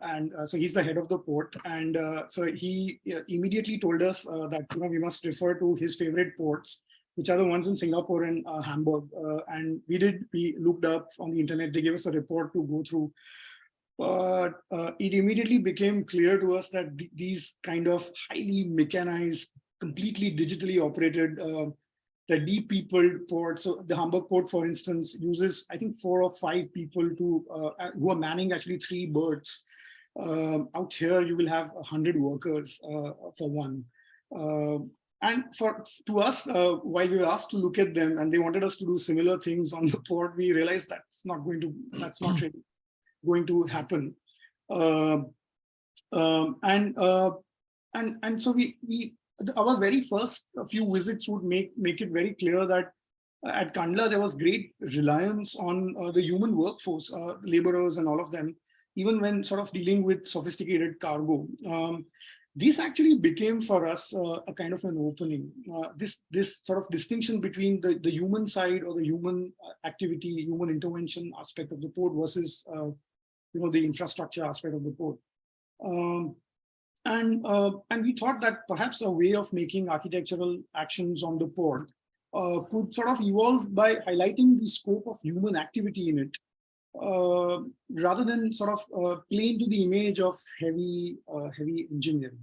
Speaker 4: and so he's the head of the port. And so he immediately told us that we must refer to his favorite ports, which are the ones in Singapore and Hamburg. And we looked up on the internet. They gave us a report to go through. But it immediately became clear to us that these kind of highly mechanized, completely digitally operated, the deep peopled port. So the Hamburg port, for instance, uses, I think, 4 or 5 people who are manning actually 3 berths. Out here, you will have 100 workers for one. And to us, while we were asked to look at them and they wanted us to do similar things on the port, we realized that's not really going to happen. And so our very first few visits would make it very clear that at Kandla there was great reliance on the human workforce, laborers and all of them, even when sort of dealing with sophisticated cargo. This actually became for us a kind of an opening. This sort of distinction between the human side or the human activity, human intervention aspect of the port versus the infrastructure aspect of the port. And we thought that perhaps a way of making architectural actions on the port could sort of evolve by highlighting the scope of human activity in it, rather than sort of play into the image of heavy engineering.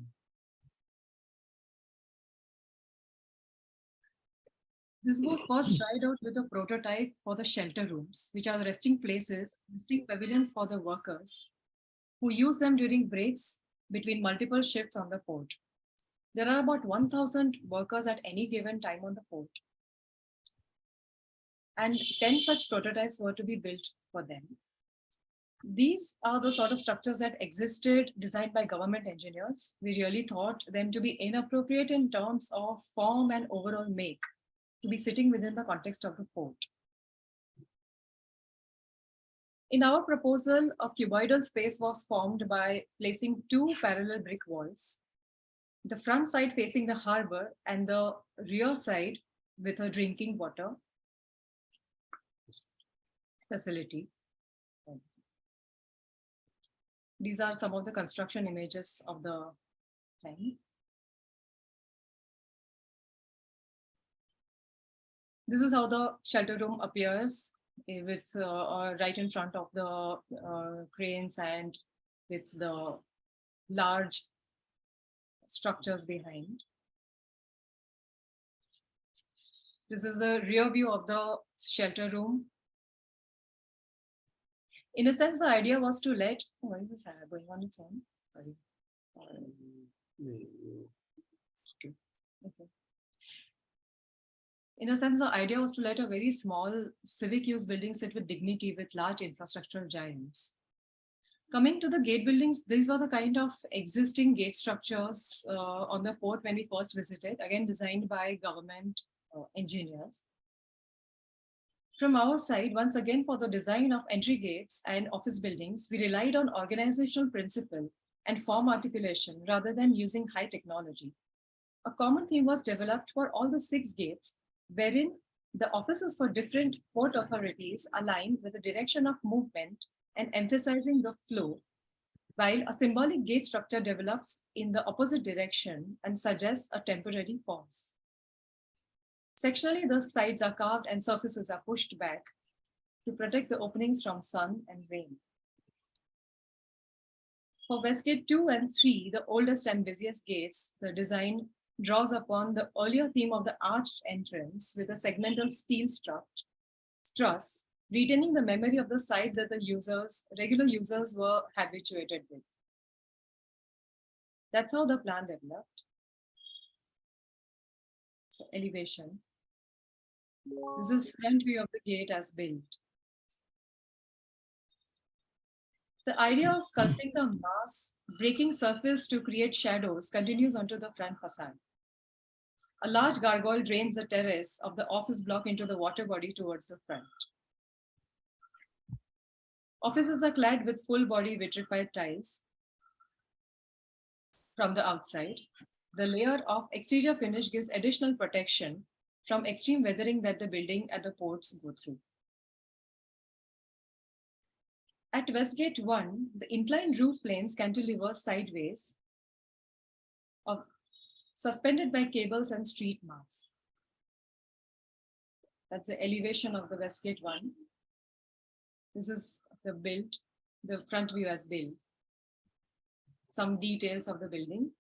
Speaker 5: This was first tried out with a prototype for the shelter rooms, which are the resting places, resting pavilions for the workers who use them during breaks between multiple shifts on the port. There are about 1,000 workers at any given time on the port. And 10 such prototypes were to be built for them. These are the sort of structures that existed, designed by government engineers. We really thought them to be inappropriate in terms of form and overall make, to be sitting within the context of the port. In our proposal, a cuboidal space was formed by placing 2 parallel brick walls, the front side facing the harbor and the rear side with a drinking water facility. These are some of the construction images of the time. This is how the shelter room appears, with right in front of the cranes and with the large structures behind. This is the rear view of the shelter room. In a sense, the idea was to let, why is this going on its own? Sorry. Okay. In a sense, the idea was to let a very small civic use building sit with dignity with large infrastructural giants. Coming to the gate buildings, these were the kind of existing gate structures on the port when we first visited, again designed by government engineers. From our side, once again, for the design of entry gates and office buildings, we relied on organizational principle and form articulation rather than using high technology. A common theme was developed for all the 6 gates, wherein the offices for different port authorities align with the direction of movement and emphasizing the flow, while a symbolic gate structure develops in the opposite direction and suggests a temporary pause. Sectionally, the sides are carved and surfaces are pushed back to protect the openings from sun and rain. For Westgate 2 and 3, the oldest and busiest gates, the design draws upon the earlier theme of the arched entrance with a segmental steel truss, retaining the memory of the site that the regular users were habituated with. That's how the plan developed. So elevation. This is front view of the gate as built. The idea of sculpting the mass breaking surface to create shadows continues onto the front facade. A large gargoyle drains the terrace of the office block into the water body towards the front. Offices are clad with full body vitrified tiles from the outside. The layer of exterior finish gives additional protection from extreme weathering that the building at the ports go through. At Westgate 1, the inclined roof planes cantilever sideways, suspended by cables and street masts. That's the elevation of the Westgate 1. This is the front view as built. Some details of the building.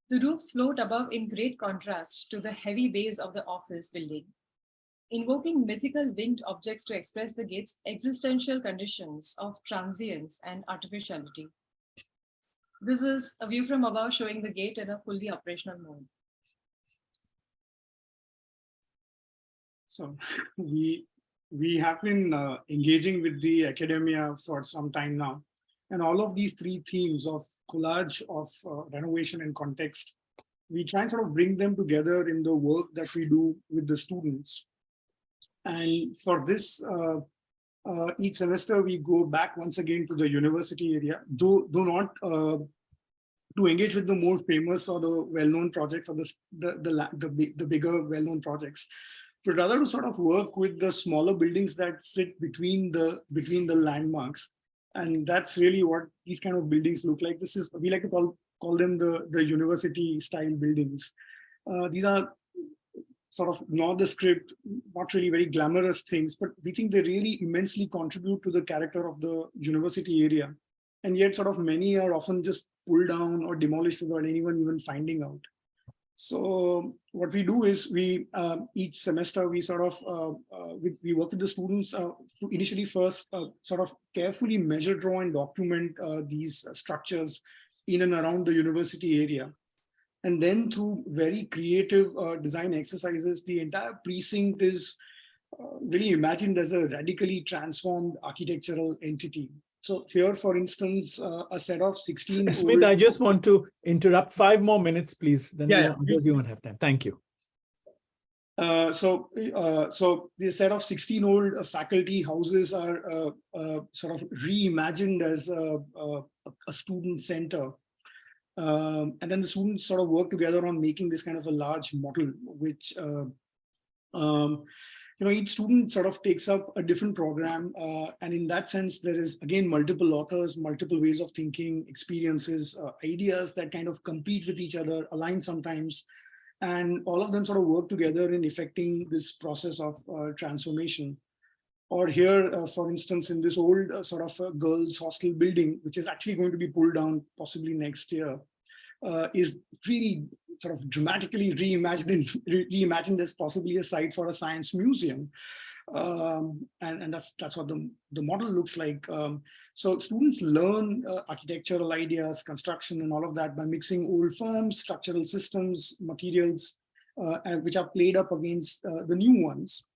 Speaker 5: The roofs float above in great contrast to the heavy base of the office building, invoking mythical winged objects to express the gate's existential conditions of transience and artificiality. This is a view from above showing the gate in a fully operational mode.
Speaker 4: So we have been engaging with the academia for some time now. And all of these three themes of collage, of renovation and context, we try and sort of bring them together in the work that we do with the students. And for this, each semester, we go back once again to the university area, though not to engage with the more famous or the well-known projects or the bigger well-known projects, but rather to sort of work with the smaller buildings that sit between the landmarks. And that's really what these kind of buildings look like. This is, we like to call them the university style buildings. These are sort of nondescript, not really very glamorous things, but we think they really immensely contribute to the character of the university area. And yet sort of many are often just pulled down or demolished without anyone even finding out. So what we do is we, each semester, we sort of, we work with the students to initially first sort of carefully measure, draw and document these structures in and around the university area. And then through very creative design exercises, the entire precinct is really imagined as a radically transformed architectural entity. So here, for instance, a set of 16.
Speaker 1: Smith, I just want to interrupt 5 more minutes, please. Then
Speaker 4: Yeah,
Speaker 1: because you won't have time. Thank you.
Speaker 4: So the set of 16 old faculty houses are sort of reimagined as a student center. And then the students sort of work together on making this kind of a large model, which each student sort of takes up a different program. And in that sense, there is, again, multiple authors, multiple ways of thinking, experiences, ideas that kind of compete with each other, align sometimes. And all of them sort of work together in effecting this process of transformation. Or here, for instance, in this old sort of girls' hostel building, which is actually going to be pulled down possibly next year, is really sort of dramatically reimagined as possibly a site for a science museum. And that's what the model looks like. So students learn architectural ideas, construction and all of that by mixing old forms, structural systems, materials, which are played up against the new ones.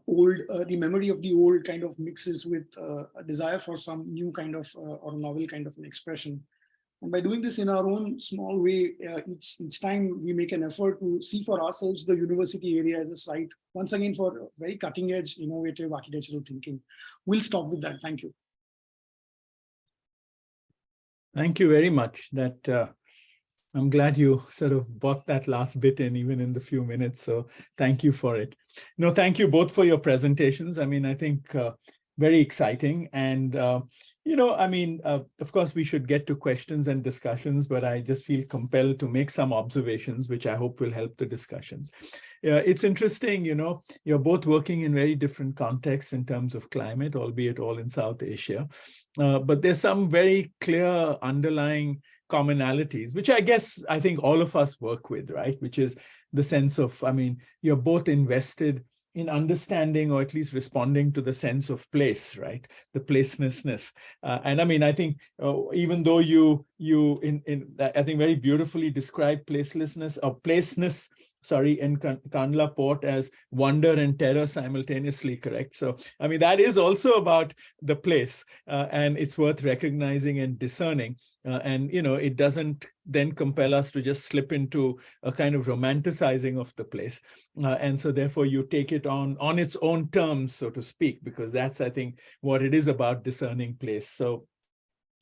Speaker 4: The memory of the old kind of mixes with a desire for some new kind of or novel kind of an expression. And by doing this in our own small way, each time we make an effort to see for ourselves the university area as a site, once again, for very cutting edge, innovative architectural thinking. We'll stop with that. Thank you.
Speaker 1: Thank you very much. I'm glad you sort of brought that last bit in, even in the few minutes. So thank you for it. No, thank you both for your presentations. I mean, I think very exciting. And, of course, we should get to questions and discussions, but I just feel compelled to make some observations, which I hope will help the discussions. It's interesting, you're both working in very different contexts in terms of climate, albeit all in South Asia. But there's some very clear underlying commonalities, which I think all of us work with, right? Which is the sense of, you're both invested in understanding or at least responding to the sense of place, right? The placelessness. I think even though you I think very beautifully describe placelessness or placeness in Kandla Port as wonder and terror simultaneously, correct? So, I mean, that is also about the place, and it's worth recognizing and discerning. And, you know, it doesn't then compel us to just slip into a kind of romanticizing of the place. And so therefore you take it on its own terms, so to speak, because that's, I think, what it is about, discerning place. So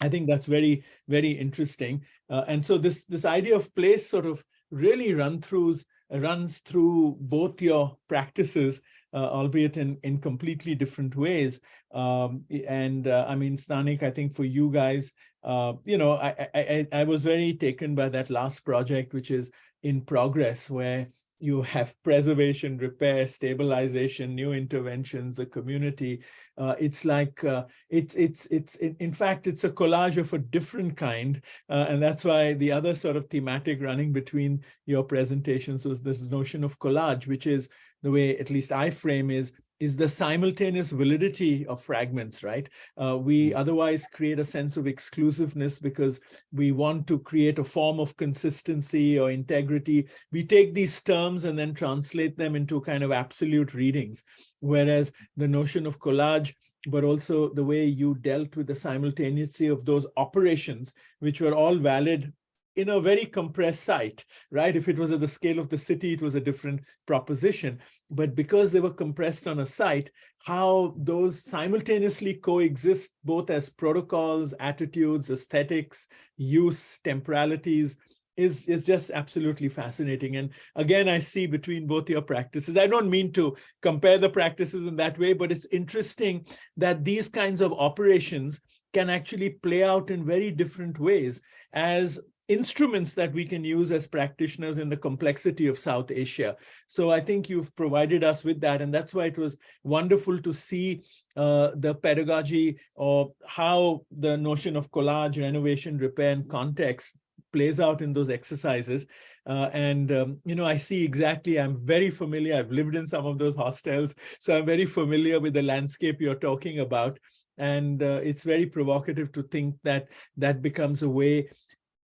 Speaker 1: I think that's very, very interesting. And so this idea of place sort of really runs through both your practices, albeit in completely different ways. I mean, Stanik, I think for you guys, you know, I was very taken by that last project, which is in progress, where you have preservation, repair, stabilization, new interventions, a community. It's like, in fact, it's a collage of a different kind. And that's why the other sort of thematic running between your presentations was this notion of collage, which is the way, at least I frame, is the simultaneous validity of fragments, right? We otherwise create a sense of exclusiveness because we want to create a form of consistency or integrity. We take these terms and then translate them into kind of absolute readings. Whereas the notion of collage, but also the way you dealt with the simultaneity of those operations, which were all valid in a very compressed site, right? If it was at the scale of the city, it was a different proposition. But because they were compressed on a site, how those simultaneously coexist both as protocols, attitudes, aesthetics, use, temporalities, is just absolutely fascinating. And again, I see between both your practices, I don't mean to compare the practices in that way, but it's interesting that these kinds of operations can actually play out in very different ways as instruments that we can use as practitioners in the complexity of South Asia. So I think you've provided us with that. And that's why it was wonderful to see the pedagogy or how the notion of collage, renovation, repair, and context plays out in those exercises. You know, I see exactly, I'm very familiar. I've lived in some of those hostels, so I'm very familiar with the landscape you're talking about. And it's very provocative to think that that becomes a way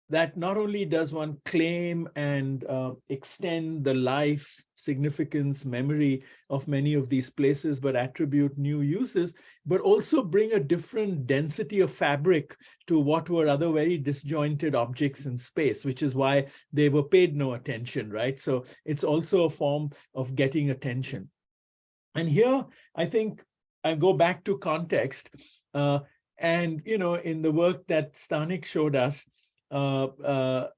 Speaker 1: that not only does one claim and extend the life, significance, memory of many of these places, but attribute new uses, but also bring a different density of fabric to what were other very disjointed objects in space, which is why they were paid no attention, right? So it's also a form of getting attention. And here, I think I go back to context. And, you know, in the work that Stanik showed us, and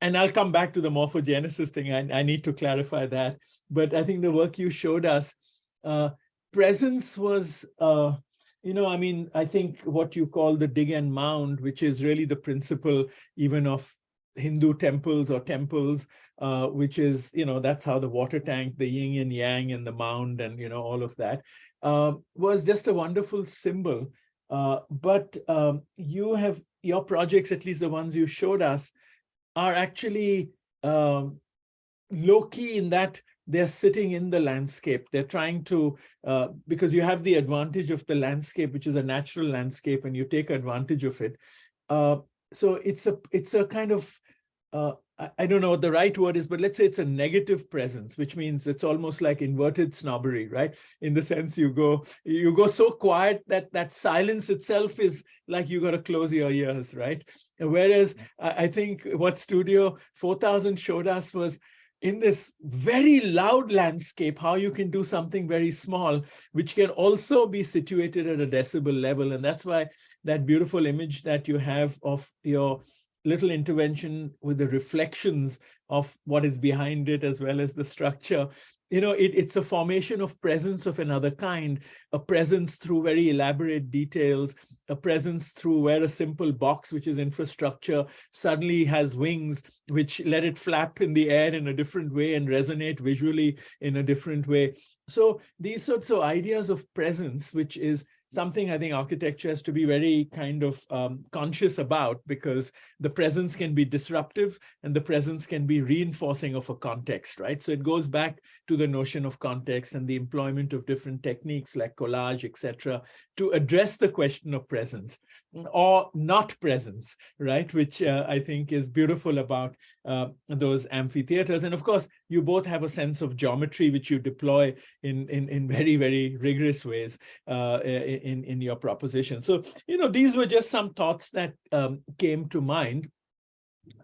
Speaker 1: I'll come back to the morphogenesis thing. I need to clarify that. But I think the work you showed us, presence was, you know, I mean, I think what you call the dig and mound, which is really the principle even of Hindu temples or temples, which is, you know, that's how the water tank, the yin and yang and the mound and, you know, all of that was just a wonderful symbol. But your projects, at least the ones you showed us, are actually low-key in that they're sitting in the landscape. They're trying to, because you have the advantage of the landscape, which is a natural landscape, and you take advantage of it. So it's a kind of, I don't know what the right word is, but let's say it's a negative presence, which means it's almost like inverted snobbery, right? In the sense you go so quiet that silence itself is like you got to close your ears, right? Whereas I think what Studio 4000 showed us was in this very loud landscape, how you can do something very small, which can also be situated at a decibel level. And that's why that beautiful image that you have of your little intervention with the reflections of what is behind it, as well as the structure, you know, it's a formation of presence of another kind, a presence through very elaborate details, a presence through where a simple box, which is infrastructure, suddenly has wings, which let it flap in the air in a different way and resonate visually in a different way. So these sorts of ideas of presence, which is something I think architecture has to be very kind of conscious about, because the presence can be disruptive and the presence can be reinforcing of a context, right? So it goes back to the notion of context and the employment of different techniques like collage, etc., to address the question of presence or not presence, right? Which I think is beautiful about those amphitheaters. And of course, you both have a sense of geometry, which you deploy in very, very rigorous ways in your proposition. So, these were just some thoughts that came to mind.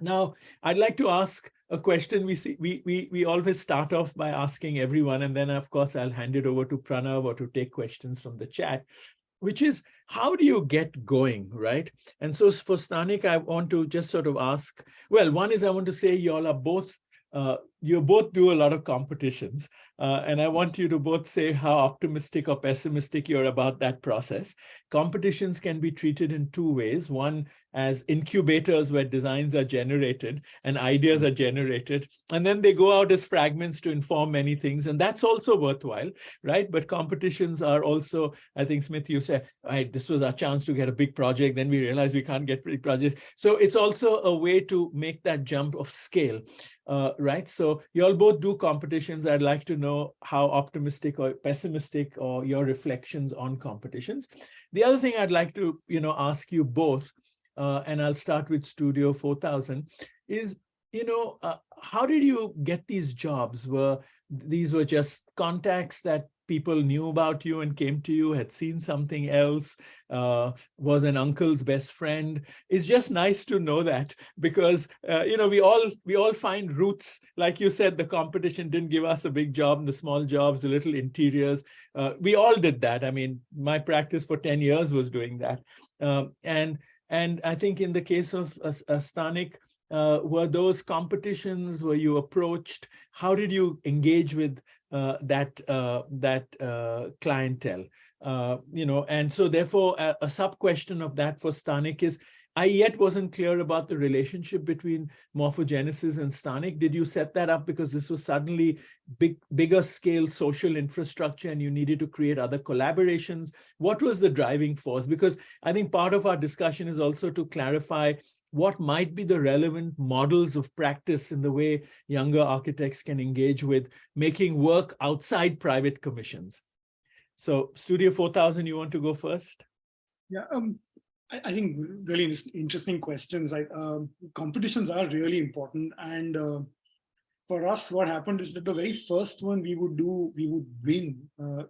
Speaker 1: Now, I'd like to ask a question. We always start off by asking everyone, and then of course I'll hand it over to Pranav or to take questions from the chat, which is, how do you get going, right? And so for Stanik, I want to just sort of ask, well, one is I want to say you all are both, you both do a lot of competitions. And I want you to both say how optimistic or pessimistic you're about that process. Competitions can be treated in two ways. One, as incubators where designs are generated and ideas are generated, and then they go out as fragments to inform many things. And that's also worthwhile, right? But competitions are also, I think, Smith, you said, right, this was our chance to get a big project. Then we realized we can't get big projects. So it's also a way to make that jump of scale, right? So you all both do competitions. I'd like to know how optimistic or pessimistic or your reflections on competitions. The other thing I'd like to, ask you both, and I'll start with Studio 4000, is, how did you get these jobs? These were just contacts that people knew about you and came to you, had seen something else, was an uncle's best friend? It's just nice to know that, because, we all find roots. Like you said, the competition didn't give us a big job, and the small jobs, the little interiors. We all did that. I mean, my practice for 10 years was doing that. And I think in the case of Stanik, were those competitions, were you approached? How did you engage with that clientele? And so therefore, a sub question of that for Stanik is, I yet wasn't clear about the relationship between Morphogenesis and Stanik. Did you set that up because this was suddenly bigger scale social infrastructure and you needed to create other collaborations? What was the driving force? Because I think part of our discussion is also to clarify what might be the relevant models of practice in the way younger architects can engage with making work outside private commissions. So Studio 4000, you want to go first?
Speaker 4: Yeah, I think really interesting questions. Competitions are really important. And for us, what happened is that the very first one we would win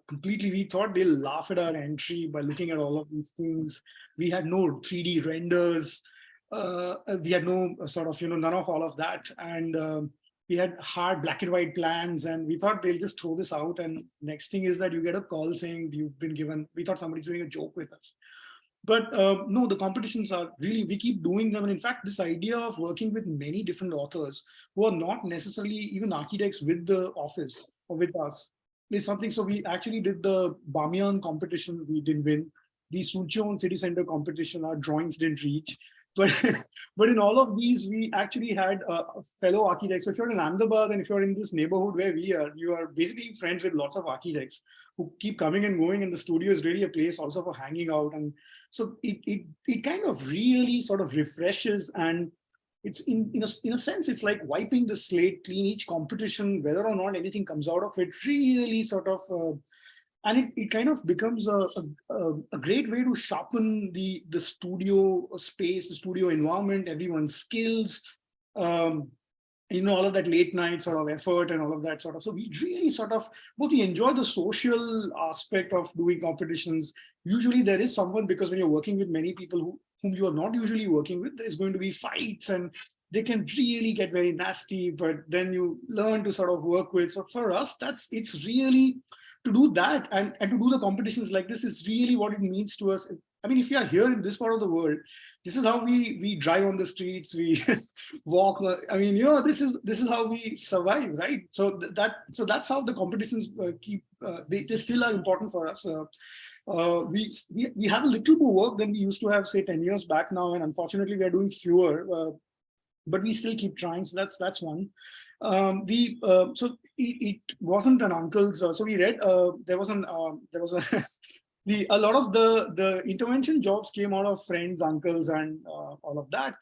Speaker 4: completely. We thought they'll laugh at our entry by looking at all of these things. We had no 3D renders. We had no sort of, none of all of that. And we had hard black and white plans, and we thought they'll just throw this out. And next thing is that you get a call saying you've been given, we thought somebody's doing a joke with us. But no, the competitions are really, we keep doing them. And in fact, this idea of working with many different authors who are not necessarily even architects with the office or with us is something. So we actually did the Bamiyan competition. We didn't win. The Suncheon City Center competition, our drawings didn't reach. But in all of these, we actually had fellow architects. So if you're in Ahmedabad and if you're in this neighborhood where we are, you are basically friends with lots of architects who keep coming and going. And the studio is really a place also for hanging out. And so it kind of really sort of refreshes. And it's in a sense, it's like wiping the slate clean. Each competition, whether or not anything comes out of it, really sort of and it kind of becomes a great way to sharpen the studio space, the studio environment, everyone's skills, all of that late night sort of effort and all of that sort of. So we really sort of, both we enjoy the social aspect of doing competitions. Usually there is someone, because when you're working with many people whom you are not usually working with, there's going to be fights and they can really get very nasty, but then you learn to sort of work with. So for us, it's really, to do that and to do the competitions like this is really what it means to us. I mean, if you are here in this part of the world, this is how we drive on the streets, we walk. I mean, this is how we survive, right? So that's how the competitions they still are important for us. We have a little more work than we used to have, say, 10 years back now, and unfortunately we are doing fewer, but we still keep trying. So that's one. So it wasn't an uncle's. So we read there was a a lot of the intervention jobs came out of friends, uncles, and all of that.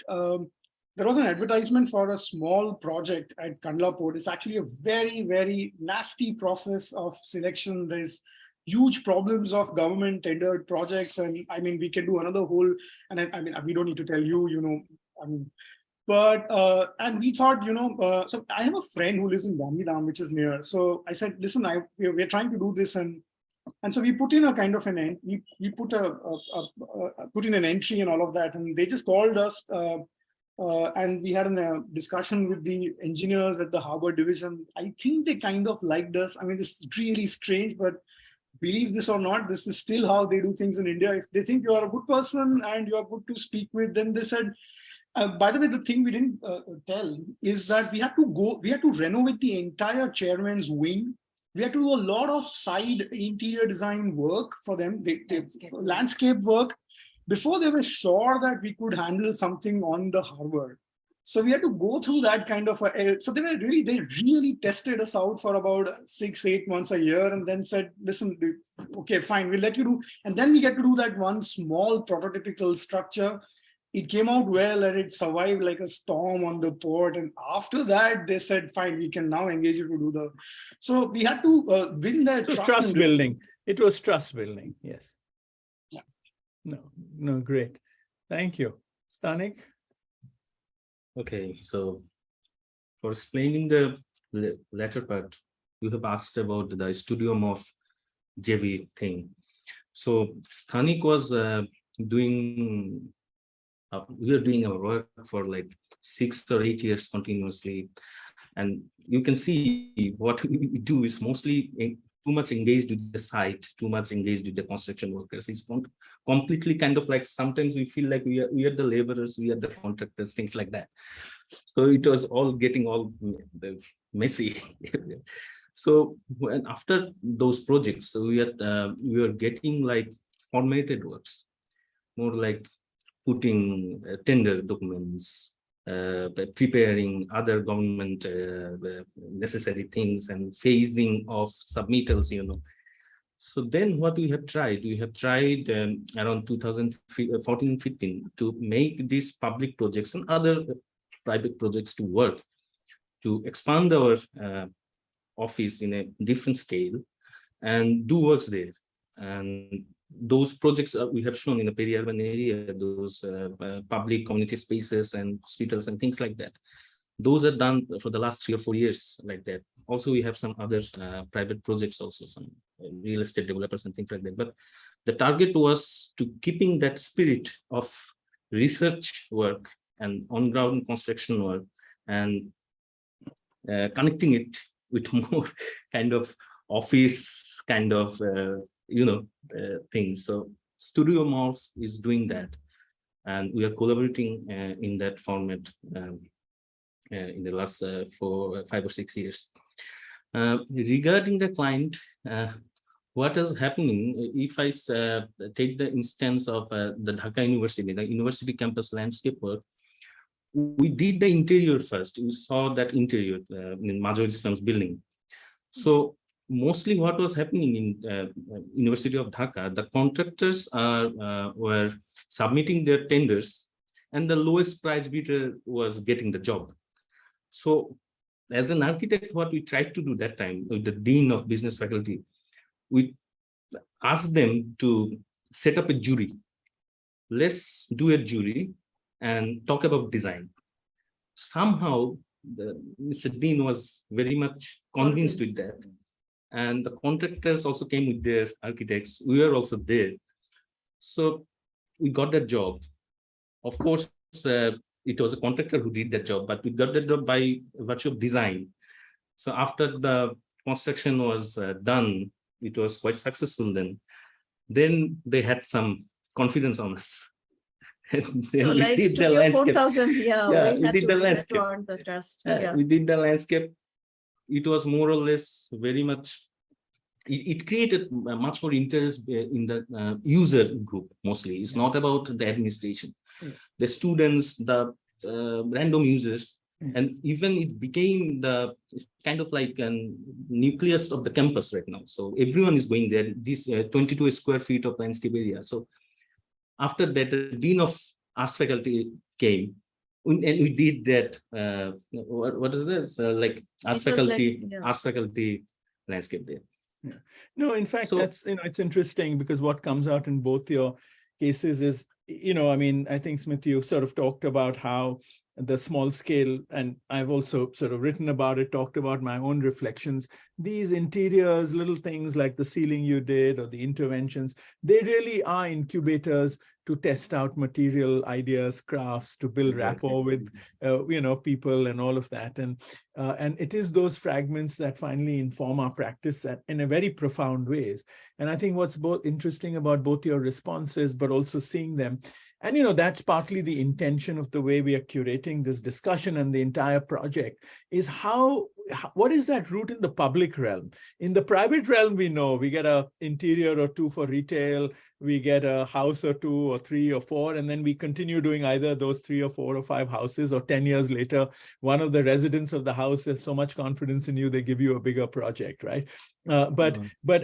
Speaker 4: There was an advertisement for a small project at Kandla Port. It's actually a very, very nasty process of selection. There's huge problems of government tendered projects. And I mean, we can do another whole, and I mean, we don't need to tell you, I mean, but, and we thought, so I have a friend who lives in Gandhidham, which is near. So I said, listen, we're trying to do this. And so we put in a kind of we put put in an entry and all of that. And they just called us, and we had a discussion with the engineers at the Harbor Division. I think they kind of liked us. I mean, this is really strange, but believe this or not, this is still how they do things in India. If they think you are a good person and you are good to speak with, then they said, by the way, the thing we didn't tell is that we had to renovate the entire chairman's wing. We had to do a lot of side interior design work for them, landscape work, before they were sure that we could handle something on the harbor. So we had to go through that kind of so they really tested us out for about 6-8 months a year, and then said, listen, okay, fine, we'll let you do. And then we get to do that one small prototypical structure. It came out well and it survived like a storm on the port. And after that, they said, fine, we can now engage you to do so we had to win that
Speaker 1: trust building. It was trust building. Yes.
Speaker 4: Yeah.
Speaker 1: No, great. Thank you. Stanik?
Speaker 3: Okay, so for explaining the latter part, you have asked about the Studio Morph JV thing. So Stanik was doing, we are doing our work for like 6 or 8 years continuously. And you can see what we do is mostly too much engaged with the site, too much engaged with the construction workers. It's completely kind of like, sometimes we feel like we are the laborers, we are the contractors, things like that. So it was all getting all messy. So when after those projects, we were getting like formatted works, more like putting tender documents, preparing other government necessary things, and phasing of submittals, So then what we have tried around 2014-15 to make these public projects and other private projects to work, to expand our office in a different scale and do works there. And those projects we have shown in the peri-urban area, those public community spaces and hospitals and things like that. Those are done for the last 3 or 4 years like that. Also, we have some other private projects, also some real estate developers and things like that. But the target was to keeping that spirit of research work and on-ground construction work, and connecting it with more kind of office kind of things. So Studio Morph is doing that, and we are collaborating in that format in the last 5 or 6 years. Regarding the client, what is happening, if I take the instance of the Dhaka University, the university campus landscape work, we did the interior first. We saw that interior in Major Islam's building. So mostly what was happening in University of Dhaka, the contractors were submitting their tenders, and the lowest price bidder was getting the job. So as an architect, what we tried to do that time with the Dean of Business Faculty, we asked them to set up a jury. Let's do a jury and talk about design. Somehow, Mr. Dean was very much convinced with that. And the contractors also came with their architects. We were also there. So we got that job. Of course, it was a contractor who did that job, but we got that job by virtue of design. So after the construction was done, it was quite successful then. Then they had some confidence on us. And then
Speaker 2: So
Speaker 3: we
Speaker 2: like
Speaker 3: did the
Speaker 2: Studio
Speaker 3: landscape.
Speaker 2: 4000,
Speaker 3: We did the landscape.
Speaker 2: The trust.
Speaker 3: We did the landscape. It was more or less very much, it created much more interest in the user group mostly. It's not about the administration. The students, the random users,
Speaker 1: Yeah.
Speaker 3: And even it became it's kind of like a nucleus of the campus right now. So everyone is going there, this 22 square feet of landscape area. So after that, the Dean of Arts faculty came, and we did that, what is this? Like Arts
Speaker 2: It was like,
Speaker 3: faculty,
Speaker 2: yeah.
Speaker 3: Arts faculty landscape there.
Speaker 1: No, in fact,
Speaker 3: So-
Speaker 1: that's, it's interesting because what comes out in both your cases is, I mean, I think, Smith, you sort of talked about how the small scale, and I've also sort of written about it, talked about my own reflections. These interiors, little things like the ceiling you did or the interventions, they really are incubators to test out material ideas, crafts, to build rapport with, people and all of that. And it is those fragments that finally inform our practice in a very profound ways. And I think what's both interesting about both your responses, but also seeing them, and that's partly the intention of the way we are curating this discussion and the entire project, is what is that root in the public realm? In the private realm, we know we get an interior or two for retail, we get a house or two or three or four, and then we continue doing either those 3 or 4 or 5 houses, or 10 years later, one of the residents of the house has so much confidence in you, they give you a bigger project, right? But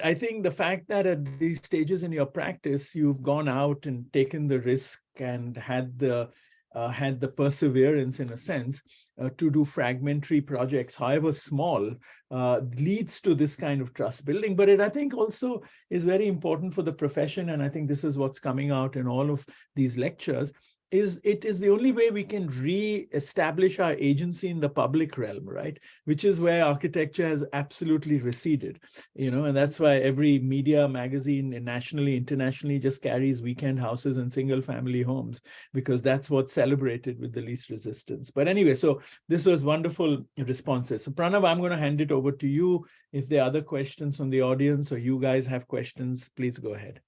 Speaker 1: I think the fact that at these stages in your practice, you've gone out and taken the risk and had the perseverance, in a sense, to do fragmentary projects, however small, leads to this kind of trust building. But it, I think, also is very important for the profession, and I think this is what's coming out in all of these lectures, is it is the only way we can re-establish our agency in the public realm, right? Which is where architecture has absolutely receded, and that's why every media magazine, nationally, internationally, just carries weekend houses and single family homes, because that's what's celebrated with the least resistance. But anyway, so this was wonderful responses. So Pranav, I'm going to hand it over to you. If there are other questions from the audience, or you guys have questions, please go ahead.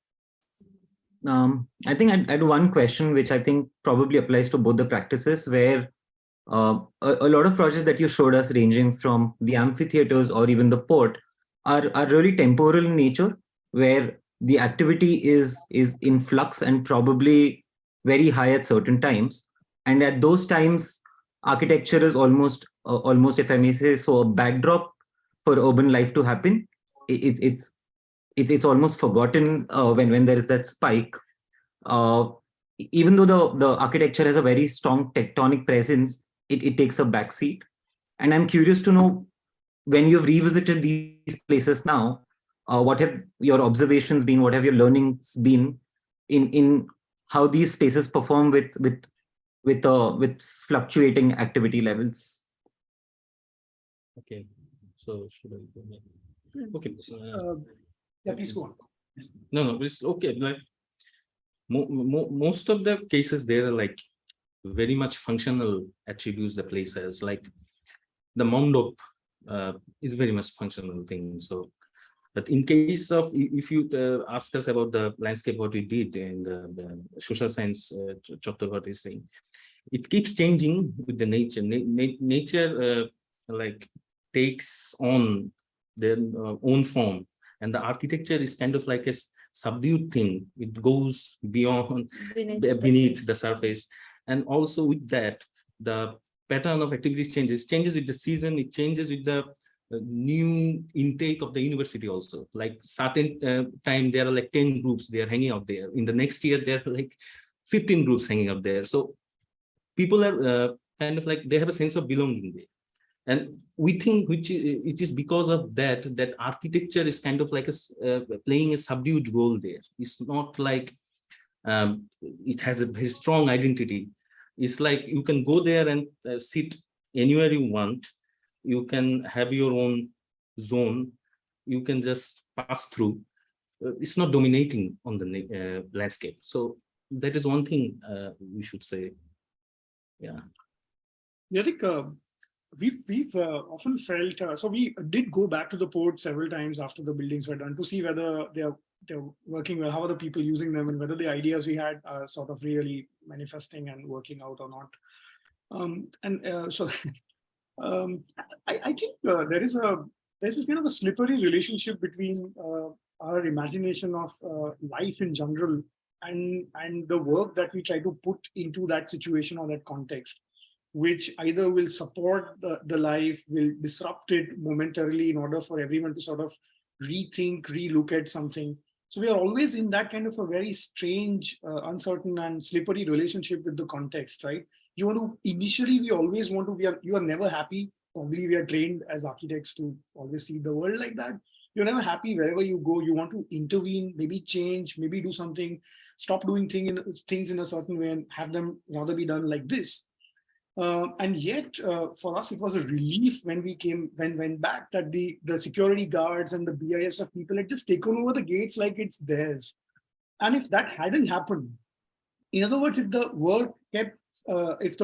Speaker 6: I think I had one question, which I think probably applies to both the practices, where a lot of projects that you showed us, ranging from the amphitheaters or even the port, are really temporal in nature, where the activity is in flux and probably very high at certain times. And at those times, architecture is almost, if I may say so, a backdrop for urban life to happen. It's almost forgotten when there is that spike. Even though the architecture has a very strong tectonic presence, it takes a backseat. And I'm curious to know, when you've revisited these places now, what have your observations been? What have your learnings been in how these spaces perform with fluctuating activity levels?
Speaker 3: Okay, so should I go next? Okay.
Speaker 4: Yeah, please go on.
Speaker 3: No, it's okay. Like most of the cases, there are like very much functional attributes the place has. Like the mandop is very much functional thing. So, but in case of, if you ask us about the landscape, what we did in the social science, Chakravarti is saying, it keeps changing with the nature. Nature like takes on their own form. And the architecture is kind of like a subdued thing. It goes beyond, beneath the surface. And also with that, the pattern of activities changes with the season. It changes with the new intake of the university also. Like certain time, there are like 10 groups, they are hanging out there. In the next year, there are like 15 groups hanging out there. So people are kind of like, they have a sense of belonging there. And we think it is because of that architecture is kind of like playing a subdued role there. It's not like it has a very strong identity. It's like you can go there and sit anywhere you want. You can have your own zone. You can just pass through. It's not dominating on the landscape. So that is one thing we should say. Yeah.
Speaker 4: Yeah, I think we've often felt, so we did go back to the port several times after the buildings were done to see whether they're working well, how are the people using them, and whether the ideas we had are sort of really manifesting and working out or not. I think there's this kind of a slippery relationship between our imagination of life in general and the work that we try to put into that situation or that context. which either will support the life, will disrupt it momentarily in order for everyone to sort of rethink, relook at something. So we are always in that kind of a very strange, uncertain and slippery relationship with the context, right? You want to, initially, we always want to, you are never happy. Probably we are trained as architects to always see the world like that. You're never happy wherever you go. You want to intervene, maybe change, maybe do something, stop doing things in a certain way and have them rather be done like this. And yet, for us, it was a relief when we went back, that the security guards and the BISF people had just taken over the gates like it's theirs. And if that hadn't happened, in other words, if the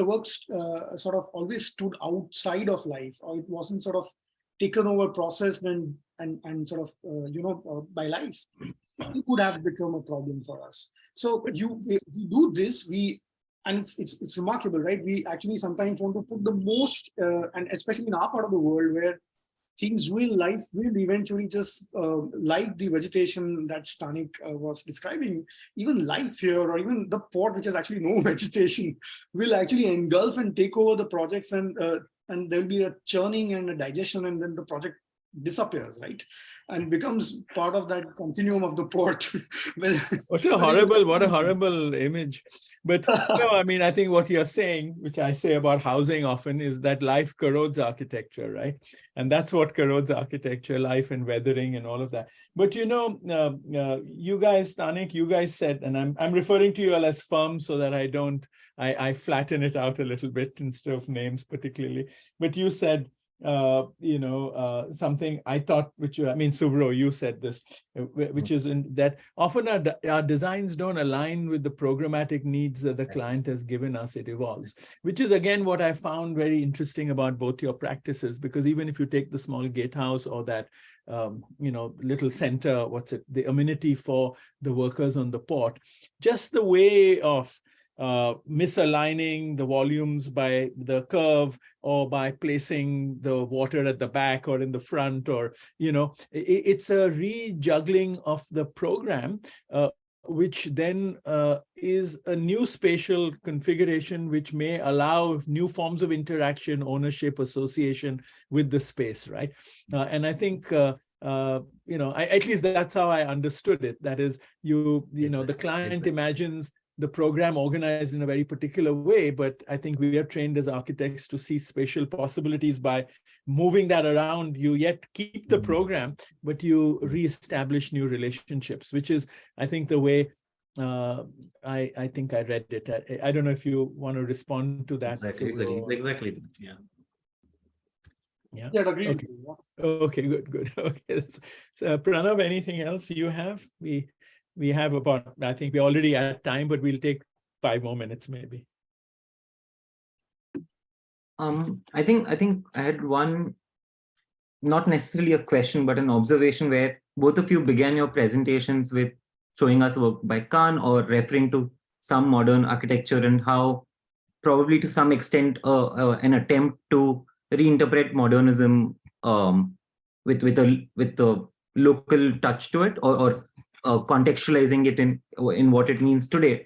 Speaker 4: work sort of always stood outside of life, or it wasn't sort of taken over, processed and sort of by life, it could have become a problem for us. So we do this, and it's remarkable, right? We actually sometimes want to put the most, and especially in our part of the world where life will eventually just, like the vegetation that Stanik was describing, even life here, or even the port, which has actually no vegetation, will actually engulf and take over the projects, and there'll be a churning and a digestion, and then the project disappears, right? And becomes part of that continuum of the port.
Speaker 1: What a horrible image. But no, I mean, I think what you're saying, which I say about housing often, is that life corrodes architecture, right? And that's what corrodes architecture, life and weathering and all of that. But you know, you guys, Stanik, you guys said, and I'm referring to you all as firms so that I flatten it out a little bit instead of names particularly. But you said, something I thought, Subro, you said this, which is in that often our designs don't align with the programmatic needs that the client has given us. It evolves, which is again what I found very interesting about both your practices, because even if you take the small gatehouse or that little center, the amenity for the workers on the port, just the way of misaligning the volumes by the curve, or by placing the water at the back or in the front, or it's a rejuggling of the program, which then is a new spatial configuration which may allow new forms of interaction, ownership, association with the space, right? And I think at least that's how I understood it. That is, the client imagines the program organized in a very particular way, but I think we are trained as architects to see spatial possibilities by moving that around. You yet keep the program, but you reestablish new relationships, which is, I think, the way I think I read it. I don't know if you want to respond to that.
Speaker 3: Exactly.
Speaker 1: Yeah.
Speaker 4: Yeah, agree.
Speaker 1: Okay. Okay, good. Okay. So, Pranav, anything else you have? We have about, I think we're already at time, but we'll take 5 more minutes maybe.
Speaker 6: I think I had one, not necessarily a question, but an observation where both of you began your presentations with showing us work by Khan or referring to some modern architecture, and how probably to some extent an attempt to reinterpret modernism with a local touch to it, or contextualizing it in what it means today.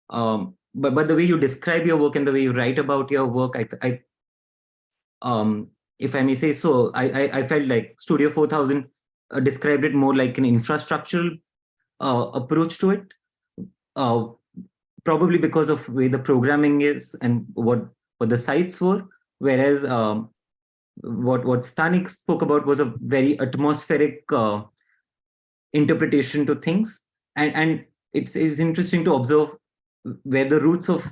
Speaker 6: But the way you describe your work and the way you write about your work, I if I may say so, I felt like Studio 4000 described it more like an infrastructural approach to it, probably because of the way the programming is and what the sites were. Whereas what Stanik spoke about was a very atmospheric interpretation to things, and it's interesting to observe where the roots of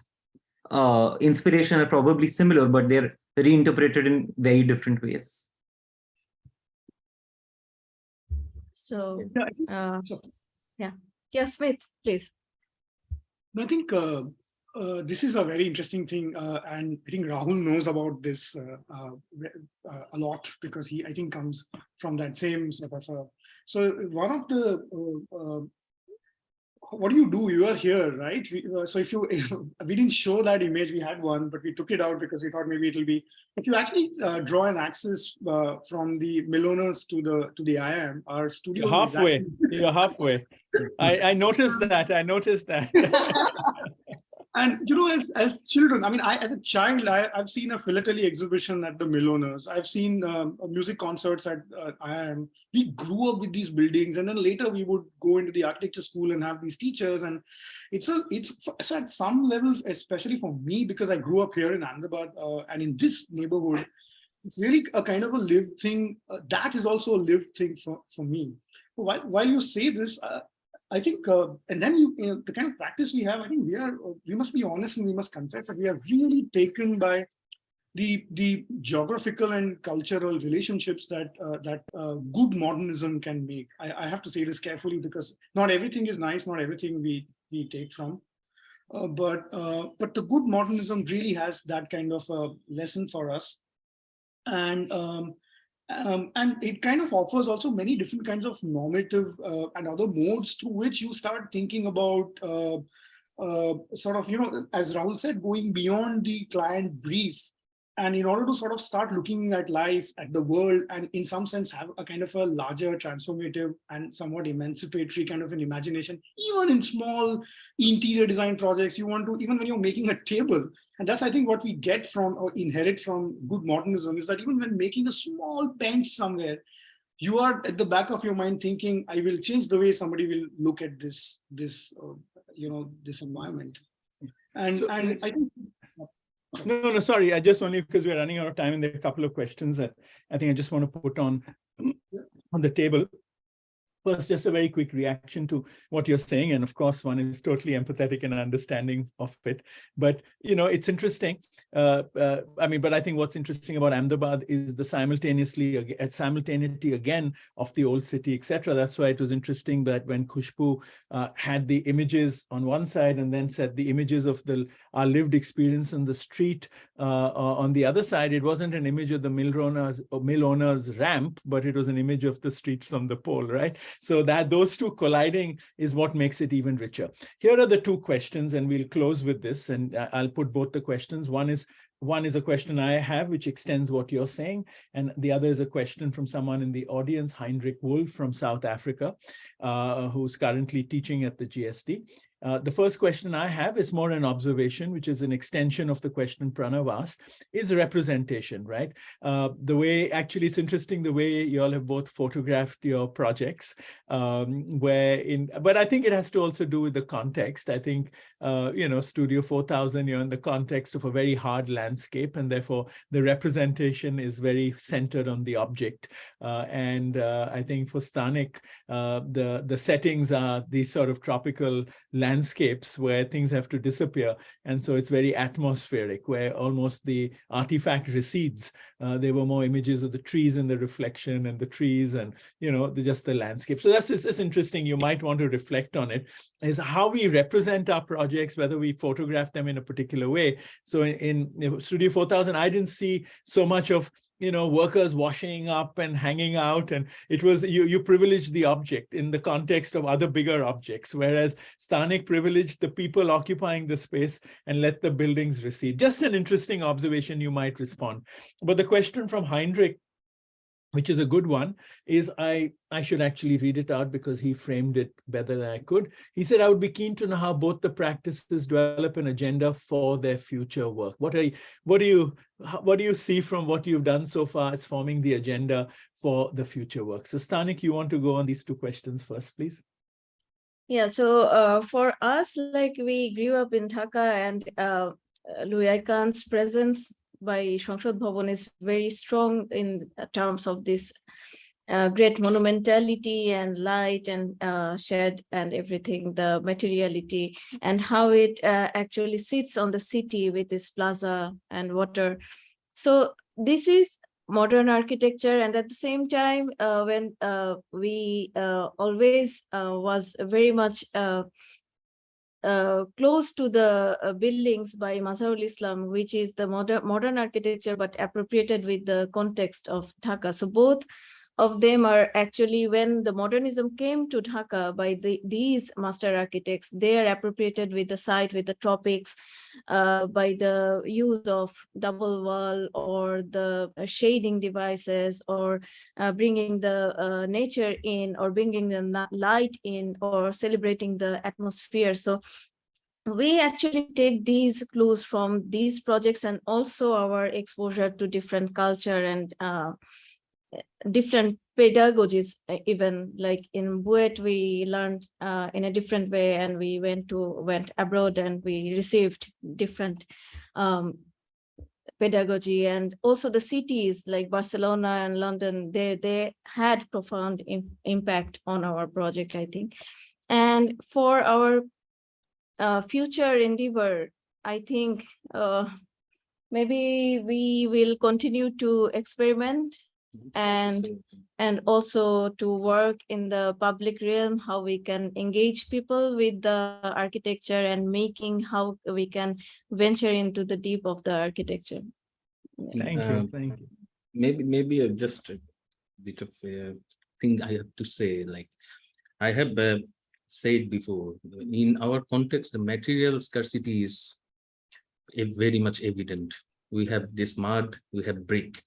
Speaker 6: inspiration are probably similar, but they're reinterpreted in very different ways.
Speaker 2: So, Smith, please.
Speaker 4: I think this is a very interesting thing, and I think Rahul knows about this a lot, because he, I think, comes from that same sort of. So one of the what do you do? You are here, right? So if you, we didn't show that image, we had one, but we took it out because we thought maybe it'll be, if you actually draw an axis from the Milonas to the IIM, our studio.
Speaker 1: You're halfway. I noticed that.
Speaker 4: And as children, I mean, as a child, I've seen a philately exhibition at the Millowners. I've seen music concerts at IIM. We grew up with these buildings, and then later we would go into the architecture school and have these teachers. And so at some level, especially for me, because I grew up here in Ahmedabad and in this neighborhood, it's really a kind of a lived thing. That is also a lived thing for me. While you say this, I think, and then the kind of practice we have, I think we must be honest and we must confess that we are really taken by the geographical and cultural relationships that good modernism can make. I have to say this carefully because not everything is nice, not everything we take from, but the good modernism really has that kind of a lesson for us, and it kind of offers also many different kinds of normative and other modes through which you start thinking about sort of, as Rahul said, going beyond the client brief. And in order to sort of start looking at life, at the world, and in some sense have a kind of a larger transformative and somewhat emancipatory kind of an imagination, even in small interior design projects, even when you're making a table. And that's, I think, what we get from or inherit from good modernism is that even when making a small bench somewhere, you are at the back of your mind thinking, I will change the way somebody will look at this environment. And I think.
Speaker 1: No, sorry. I just only because we're running out of time and there are a couple of questions that I think I just want to put on the table. First, just a very quick reaction to what you're saying. And of course, one is totally empathetic and understanding of it. But, it's interesting. But I think what's interesting about Ahmedabad is the simultaneity again of the old city, etc. That's why it was interesting that when Khushbu had the images on one side and then said the images of our lived experience on the street on the other side, it wasn't an image of the mill owner's ramp, but it was an image of the street from the pole, right? So that those two colliding is what makes it even richer. Here are the two questions, and we'll close with this, and I'll put both the questions. One is a question I have, which extends what you're saying, and the other is a question from someone in the audience, Heinrich Wolf from South Africa, who's currently teaching at the GSD. The first question I have is more an observation, which is an extension of the question Pranav asked, is representation, right? Actually, it's interesting the way you all have both photographed your projects, but I think it has to also do with the context. I think, Studio 4000, you're in the context of a very hard landscape, and therefore the representation is very centered on the object. And I think for Stanik, the settings are these sort of tropical landscapes where things have to disappear. And so it's very atmospheric, where almost the artifact recedes. There were more images of the trees and the reflection and the trees and, just the landscape. So that's interesting. You might want to reflect on it, is how we represent our projects, whether we photograph them in a particular way. So in Studio 4000, I didn't see so much of workers washing up and hanging out, and it was you privileged the object in the context of other bigger objects, whereas Stanik privileged the people occupying the space and let the buildings recede. Just an interesting observation. You might respond. But the question from Heinrich, which is a good one, is I should actually read it out because he framed it better than I could. He said, I would be keen to know how both the practices develop an agenda for their future work. What do you see from what you've done so far as forming the agenda for the future work? So Stanik, you want to go on these two questions first, please?
Speaker 2: Yeah, so for us, like we grew up in Dhaka, and Luhia Khan's presence by Shamsad Bhavan is very strong in terms of this great monumentality and light and shade and everything, the materiality, and how it actually sits on the city with this plaza and water. So this is modern architecture, and at the same time, when we always was very much close to the buildings by Mazharul Islam, which is the modern architecture, but appropriated with the context of Dhaka. So both of them are actually, when the modernism came to Dhaka by these master architects, they are appropriated with the site, with the tropics, by the use of double wall or the shading devices, or bringing the nature in, or bringing the light in, or celebrating the atmosphere. So we actually take these clues from these projects and also our exposure to different culture and different pedagogies. Even like in BUET, we learned in a different way, and we went abroad and we received different pedagogy. And also the cities like Barcelona and London, they had profound impact on our project, I think. And for our future endeavor, I think maybe we will continue to experiment and also to work in the public realm, how we can engage people with the architecture and making, how we can venture into the deep of the architecture.
Speaker 1: Thank you. Thank you.
Speaker 3: Maybe just a bit of a thing I have to say. Like I have said before, in our context, the material scarcity is very much evident. We have this mud, we have brick,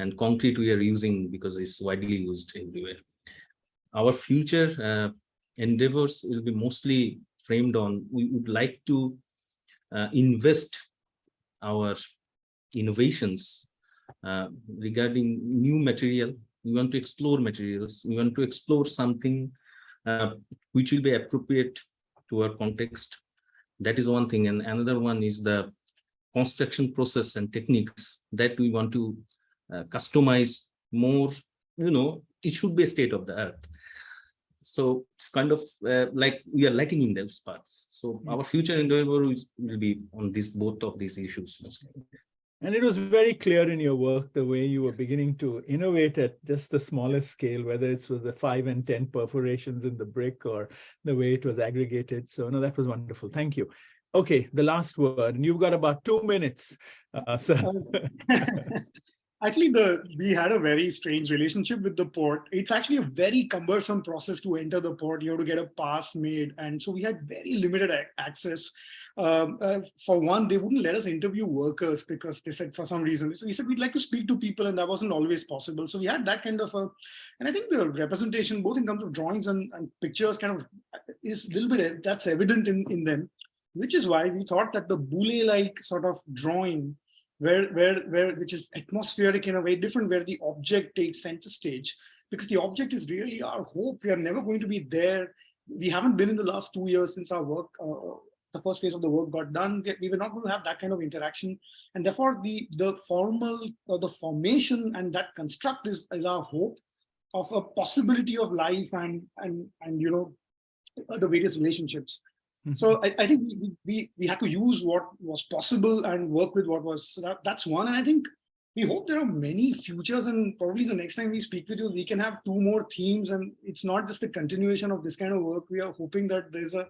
Speaker 3: and concrete we are using because it's widely used everywhere. Our future endeavors will be mostly framed on, we would like to invest our innovations regarding new material. We want to explore materials. We want to explore something which will be appropriate to our context. That is one thing. And another one is the construction process and techniques that we want to customize more. It should be a state of the art. So it's kind of like we are lacking in those parts. So our future endeavor will be on both of these issues mostly.
Speaker 1: And it was very clear in your work, the way you were beginning to innovate at just the smallest scale, whether it's with the 5 and 10 perforations in the brick or the way it was aggregated. So no, that was wonderful. Thank you. Okay, the last word, and you've got about 2 minutes.
Speaker 4: Actually, we had a very strange relationship with the port. It's actually a very cumbersome process to enter the port. You have to get a pass made. And so we had very limited access. For one, they wouldn't let us interview workers because they said for some reason. So we said we'd like to speak to people, and that wasn't always possible. So we had that kind of and I think the representation, both in terms of drawings and pictures, kind of is a little bit, that's evident in them, which is why we thought that the Boule-like sort of drawing, which is atmospheric in a way different, where the object takes center stage, because the object is really our hope. We are never going to be there. We haven't been in the last 2 years since our work, the first phase of the work got done. We were not going to have that kind of interaction. And therefore the formal or the formation and that construct is our hope of a possibility of life and the various relationships. So I think we had to use what was possible and work with what was. So that's one. And I think we hope there are many futures, and probably the next time we speak with you, we can have 2 more themes, and it's not just a continuation of this kind of work. We are hoping that there's a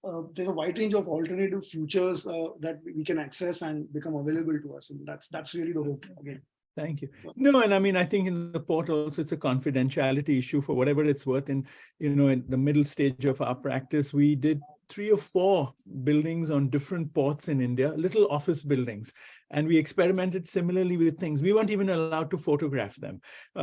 Speaker 4: wide range of alternative futures that we can access and become available to us. And that's really the hope again.
Speaker 1: Thank you. No, and I mean, I think in the port also, it's a confidentiality issue for whatever it's worth. In the middle stage of our practice, we did 3 or 4 buildings on different ports in India, little office buildings. And we experimented similarly with things. We weren't even allowed to photograph them.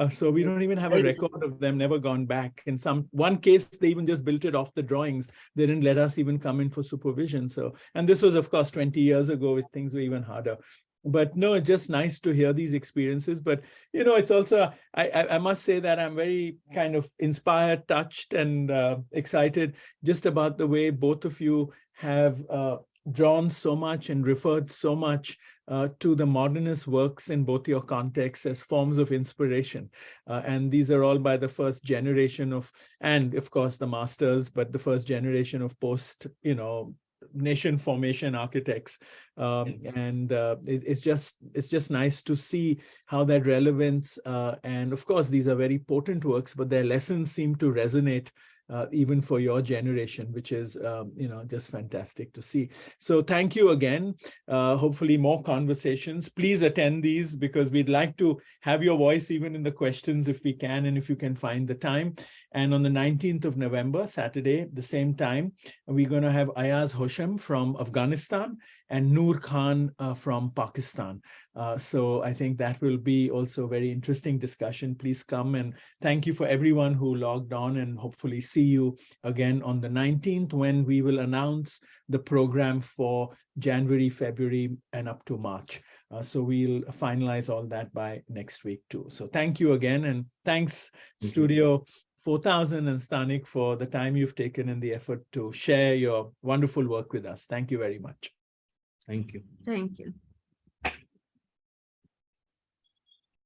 Speaker 1: So we don't even have a record of them, never gone back. In one case, they even just built it off the drawings. They didn't let us even come in for supervision. So, and this was, of course, 20 years ago, with things were even harder. But no, it's just nice to hear these experiences. But, it's also, I must say that I'm very kind of inspired, touched, and excited just about the way both of you have drawn so much and referred so much to the modernist works in both your contexts as forms of inspiration. And these are all by the first generation and of course the masters, but the first generation of post, nation formation architects. And it's just nice to see how that relevance, and of course these are very potent works, but their lessons seem to resonate even for your generation, which is just fantastic to see. So thank you again. Hopefully more conversations. Please attend these, because we'd like to have your voice even in the questions if we can, and if you can find the time. And on the 19th of November, Saturday, the same time, we're going to have Ayaz Hoshem from Afghanistan and Noor Khan from Pakistan. So I think that will be also a very interesting discussion. Please come, and thank you for everyone who logged on, and hopefully see you again on the 19th when we will announce the program for January, February, and up to March. So we'll finalize all that by next week too. So thank you again, and thanks
Speaker 3: Thank you.
Speaker 1: Studio 4000 and Stanik for the time you've taken and the effort to share your wonderful work with us. Thank you very much.
Speaker 3: Thank you.
Speaker 2: Thank you.